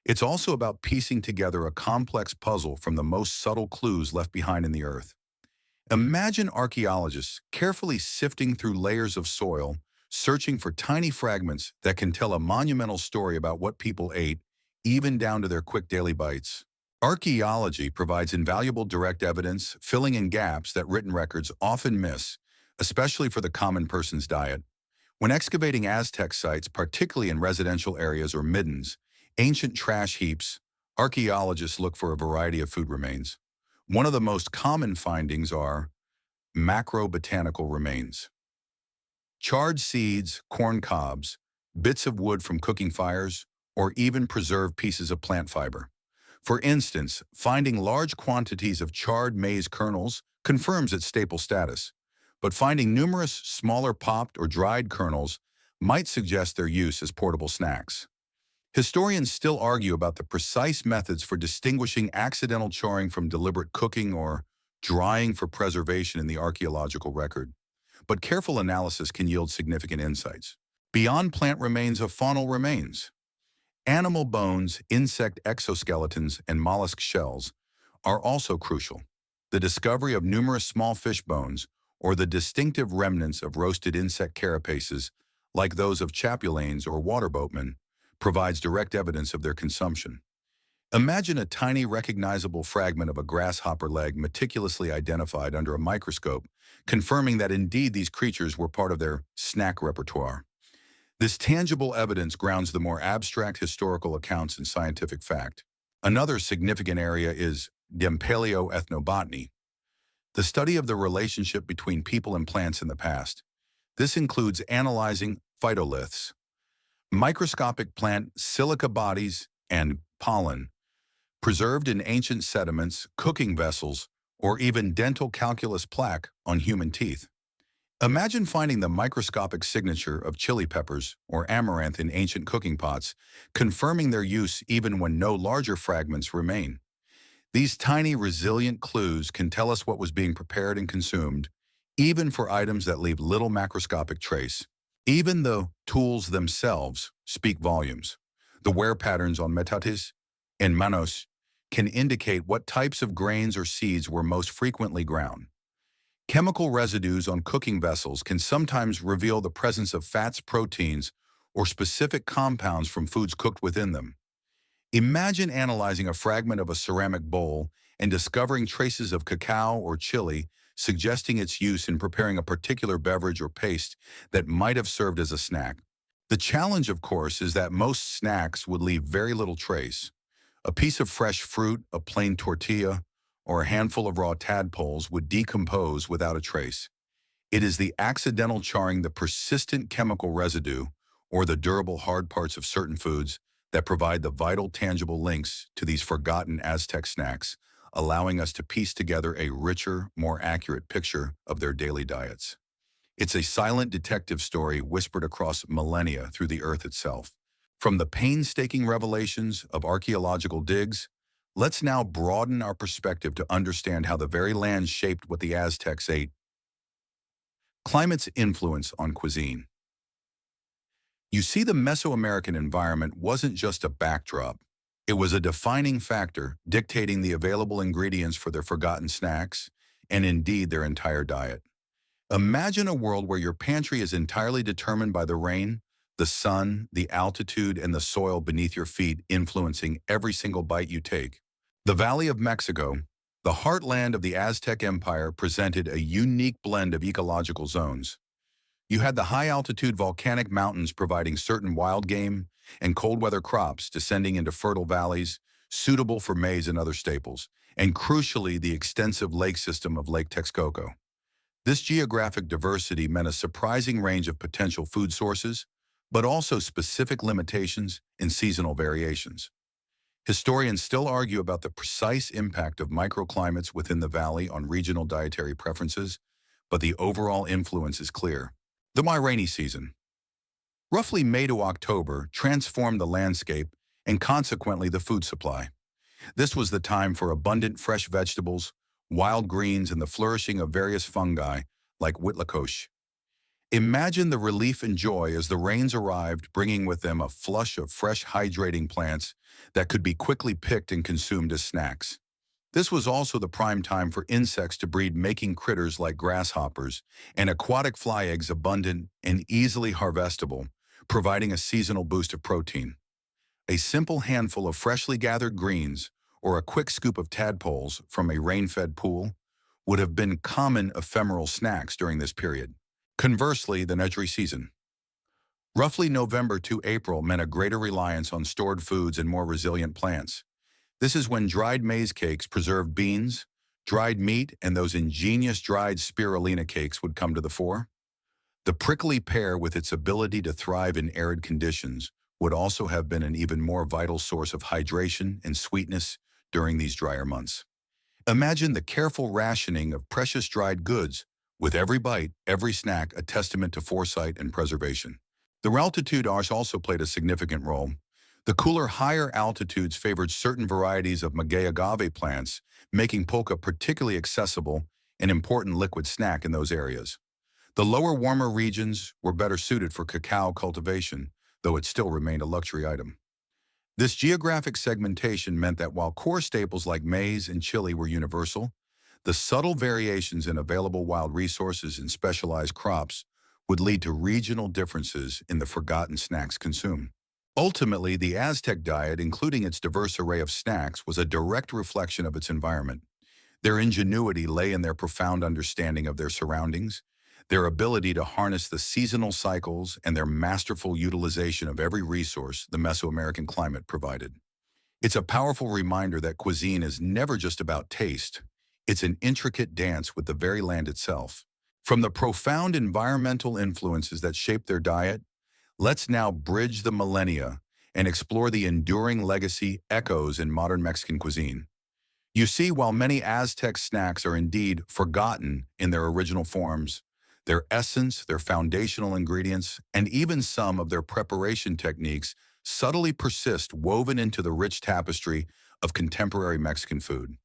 It's also about piecing together a complex puzzle from the most subtle clues left behind in the earth. Imagine archaeologists carefully sifting through layers of soil, searching for tiny fragments that can tell a monumental story about what people ate, even down to their quick daily bites. Archaeology provides invaluable direct evidence, filling in gaps that written records often miss, especially for the common person's diet. When excavating Aztec sites, particularly in residential areas or middens, ancient trash heaps, archaeologists look for a variety of food remains. One of the most common findings are macrobotanical remains. Charred seeds, corn cobs, bits of wood from cooking fires, or even preserved pieces of plant fiber. For instance, finding large quantities of charred maize kernels confirms its staple status, but finding numerous smaller popped or dried kernels might suggest their use as portable snacks. Historians still argue about the precise methods for distinguishing accidental charring from deliberate cooking or drying for preservation in the archaeological record, but careful analysis can yield significant insights. Beyond plant remains of faunal remains, animal bones, insect exoskeletons, and mollusk shells are also crucial. The discovery of numerous small fish bones, or the distinctive remnants of roasted insect carapaces, like those of chapulaines or water boatmen, provides direct evidence of their consumption. Imagine a tiny recognizable fragment of a grasshopper leg meticulously identified under a microscope, confirming that indeed these creatures were part of their snack repertoire. This tangible evidence grounds the more abstract historical accounts in scientific fact. Another significant area is paleoethnobotany, the study of the relationship between people and plants in the past. This includes analyzing phytoliths, microscopic plant silica bodies, and pollen, preserved in ancient sediments, cooking vessels, or even dental calculus plaque on human teeth. Imagine finding the microscopic signature of chili peppers or amaranth in ancient cooking pots, confirming their use even when no larger fragments remain. These tiny, resilient clues can tell us what was being prepared and consumed, even for items that leave little macroscopic trace. Even the tools themselves speak volumes. The wear patterns on metates and manos can indicate what types of grains or seeds were most frequently ground. Chemical residues on cooking vessels can sometimes reveal the presence of fats, proteins, or specific compounds from foods cooked within them. Imagine analyzing a fragment of a ceramic bowl and discovering traces of cacao or chili, suggesting its use in preparing a particular beverage or paste that might have served as a snack. The challenge, of course, is that most snacks would leave very little trace. A piece of fresh fruit, a plain tortilla, or a handful of raw tadpoles would decompose without a trace. It is the accidental charring, the persistent chemical residue, or the durable hard parts of certain foods that provide the vital, tangible links to these forgotten Aztec snacks, allowing us to piece together a richer, more accurate picture of their daily diets. It's a silent detective story whispered across millennia through the earth itself. From the painstaking revelations of archaeological digs, Let's now broaden our perspective to understand how the very land shaped what the Aztecs ate. Climate's influence on cuisine. You see, the Mesoamerican environment wasn't just a backdrop. It was a defining factor, dictating the available ingredients for their forgotten snacks, and indeed their entire diet. Imagine a world where your pantry is entirely determined by the rain, the sun, the altitude, and the soil beneath your feet influencing every single bite you take. The Valley of Mexico, the heartland of the Aztec Empire, presented a unique blend of ecological zones. You had the high-altitude volcanic mountains providing certain wild game and cold-weather crops descending into fertile valleys, suitable for maize and other staples, and crucially the extensive lake system of Lake Texcoco. This geographic diversity meant a surprising range of potential food sources, but also specific limitations and seasonal variations. Historians still argue about the precise impact of microclimates within the valley on regional dietary preferences, but the overall influence is clear. The rainy season, roughly May to October, transformed the landscape and consequently the food supply. This was the time for abundant fresh vegetables, wild greens, and the flourishing of various fungi like Huitlacoche. Imagine the relief and joy as the rains arrived, bringing with them a flush of fresh hydrating plants that could be quickly picked and consumed as snacks. This was also the prime time for insects to breed, making critters like grasshoppers and aquatic fly eggs abundant and easily harvestable, providing a seasonal boost of protein. A simple handful of freshly gathered greens or a quick scoop of tadpoles from a rain-fed pool would have been common ephemeral snacks during this period. Conversely, the nursery season, roughly November to April, meant a greater reliance on stored foods and more resilient plants. This is when dried maize cakes, preserved beans, dried meat, and those ingenious dried spirulina cakes would come to the fore. The prickly pear, with its ability to thrive in arid conditions, would also have been an even more vital source of hydration and sweetness during these drier months. Imagine the careful rationing of precious dried goods, with every bite, every snack a testament to foresight and preservation. The altitude also played a significant role. The cooler, higher altitudes favored certain varieties of maguey agave plants, making pulque particularly accessible, an important liquid snack in those areas. The lower, warmer regions were better suited for cacao cultivation, though it still remained a luxury item. This geographic segmentation meant that while core staples like maize and chili were universal, the subtle variations in available wild resources and specialized crops would lead to regional differences in the forgotten snacks consumed. Ultimately, the Aztec diet, including its diverse array of snacks, was a direct reflection of its environment. Their ingenuity lay in their profound understanding of their surroundings, their ability to harness the seasonal cycles, and their masterful utilization of every resource the Mesoamerican climate provided. It's a powerful reminder that cuisine is never just about taste. It's an intricate dance with the very land itself. From the profound environmental influences that shaped their diet, let's now bridge the millennia and explore the enduring legacy echoes in modern Mexican cuisine. You see, while many Aztec snacks are indeed forgotten in their original forms, their essence, their foundational ingredients, and even some of their preparation techniques subtly persist, woven into the rich tapestry of contemporary Mexican food.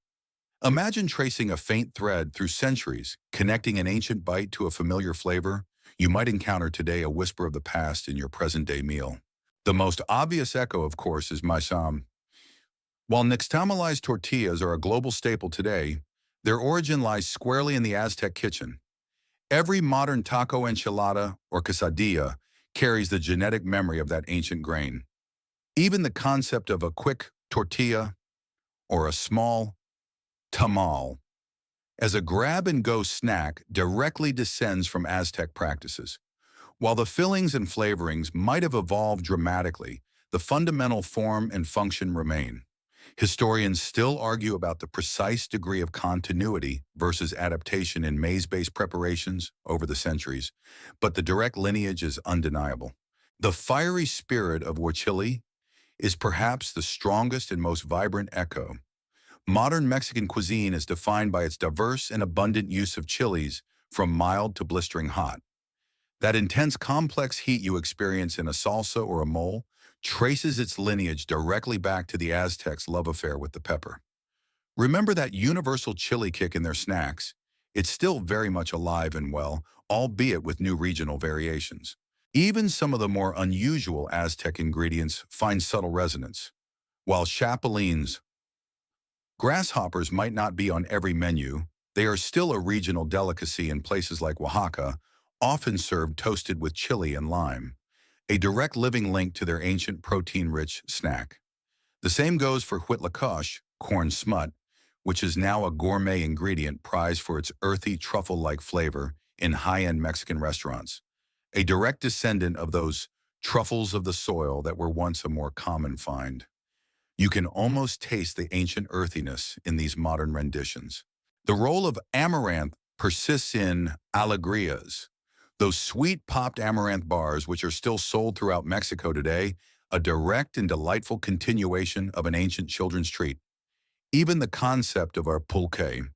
Imagine tracing a faint thread through centuries, connecting an ancient bite to a familiar flavor. You might encounter today a whisper of the past in your present-day meal. The most obvious echo, of course, is maizam. While nixtamalized tortillas are a global staple today, their origin lies squarely in the Aztec kitchen. Every modern taco, enchilada, or quesadilla carries the genetic memory of that ancient grain. Even the concept of a quick tortilla or a small tamal as a grab-and-go snack directly descends from Aztec practices. While the fillings and flavorings might have evolved dramatically, the fundamental form and function remain. Historians still argue about the precise degree of continuity versus adaptation in maize-based preparations over the centuries, but the direct lineage is undeniable. The fiery spirit of huachili is perhaps the strongest and most vibrant echo. Modern Mexican cuisine is defined by its diverse and abundant use of chilies, from mild to blistering hot. That intense, complex heat you experience in a salsa or a mole traces its lineage directly back to the Aztecs' love affair with the pepper. Remember that universal chili kick in their snacks? It's still very much alive and well, albeit with new regional variations. Even some of the more unusual Aztec ingredients find subtle resonance. While chapulines, grasshoppers, might not be on every menu, they are still a regional delicacy in places like Oaxaca, often served toasted with chili and lime, a direct living link to their ancient protein-rich snack. The same goes for huitlacoche, corn smut, which is now a gourmet ingredient prized for its earthy, truffle-like flavor in high-end Mexican restaurants, a direct descendant of those truffles of the soil that were once a more common find. You can almost taste the ancient earthiness in these modern renditions. The role of amaranth persists in alegrias, those sweet popped amaranth bars which are still sold throughout Mexico today, a direct and delightful continuation of an ancient children's treat. Even the concept of our pulque,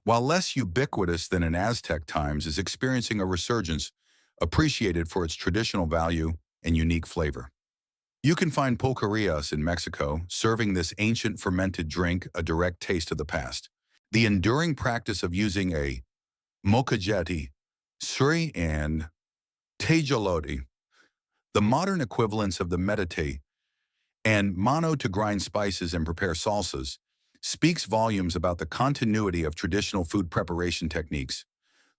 while less ubiquitous than in Aztec times, is experiencing a resurgence, appreciated for its traditional value and unique flavor. You can find pulquerias in Mexico, serving this ancient fermented drink a direct taste of the past. The enduring practice of using a molcajete, suri, and tejolote, the modern equivalents of the meditate, and mano to grind spices and prepare salsas, speaks volumes about the continuity of traditional food preparation techniques.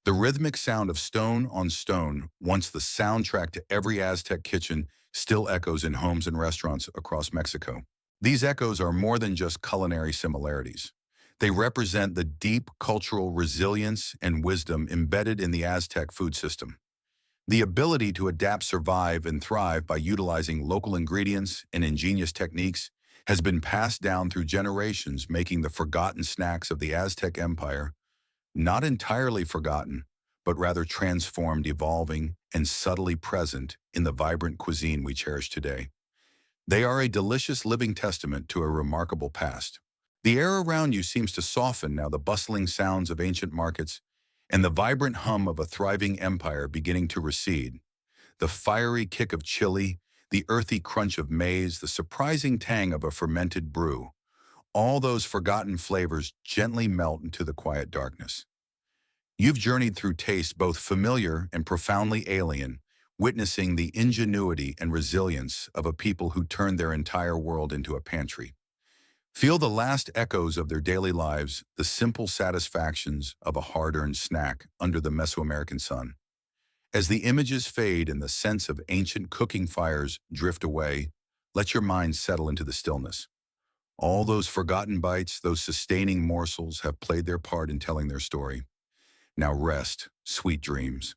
The rhythmic sound of stone on stone, once the soundtrack to every Aztec kitchen, still echoes in homes and restaurants across Mexico. These echoes are more than just culinary similarities. They represent the deep cultural resilience and wisdom embedded in the Aztec food system. The ability to adapt, survive, and thrive by utilizing local ingredients and ingenious techniques has been passed down through generations, making the forgotten snacks of the Aztec Empire not entirely forgotten, but rather transformed, evolving, and subtly present in the vibrant cuisine we cherish today. They are a delicious living testament to a remarkable past. The air around you seems to soften now, the bustling sounds of ancient markets and the vibrant hum of a thriving empire beginning to recede. The fiery kick of chili, the earthy crunch of maize, the surprising tang of a fermented brew, all those forgotten flavors gently melt into the quiet darkness. You've journeyed through tastes both familiar and profoundly alien, witnessing the ingenuity and resilience of a people who turned their entire world into a pantry. Feel the last echoes of their daily lives, the simple satisfactions of a hard-earned snack under the Mesoamerican sun. As the images fade and the sense of ancient cooking fires drift away, let your mind settle into the stillness. All those forgotten bites, those sustaining morsels, have played their part in telling their story. Now rest, sweet dreams.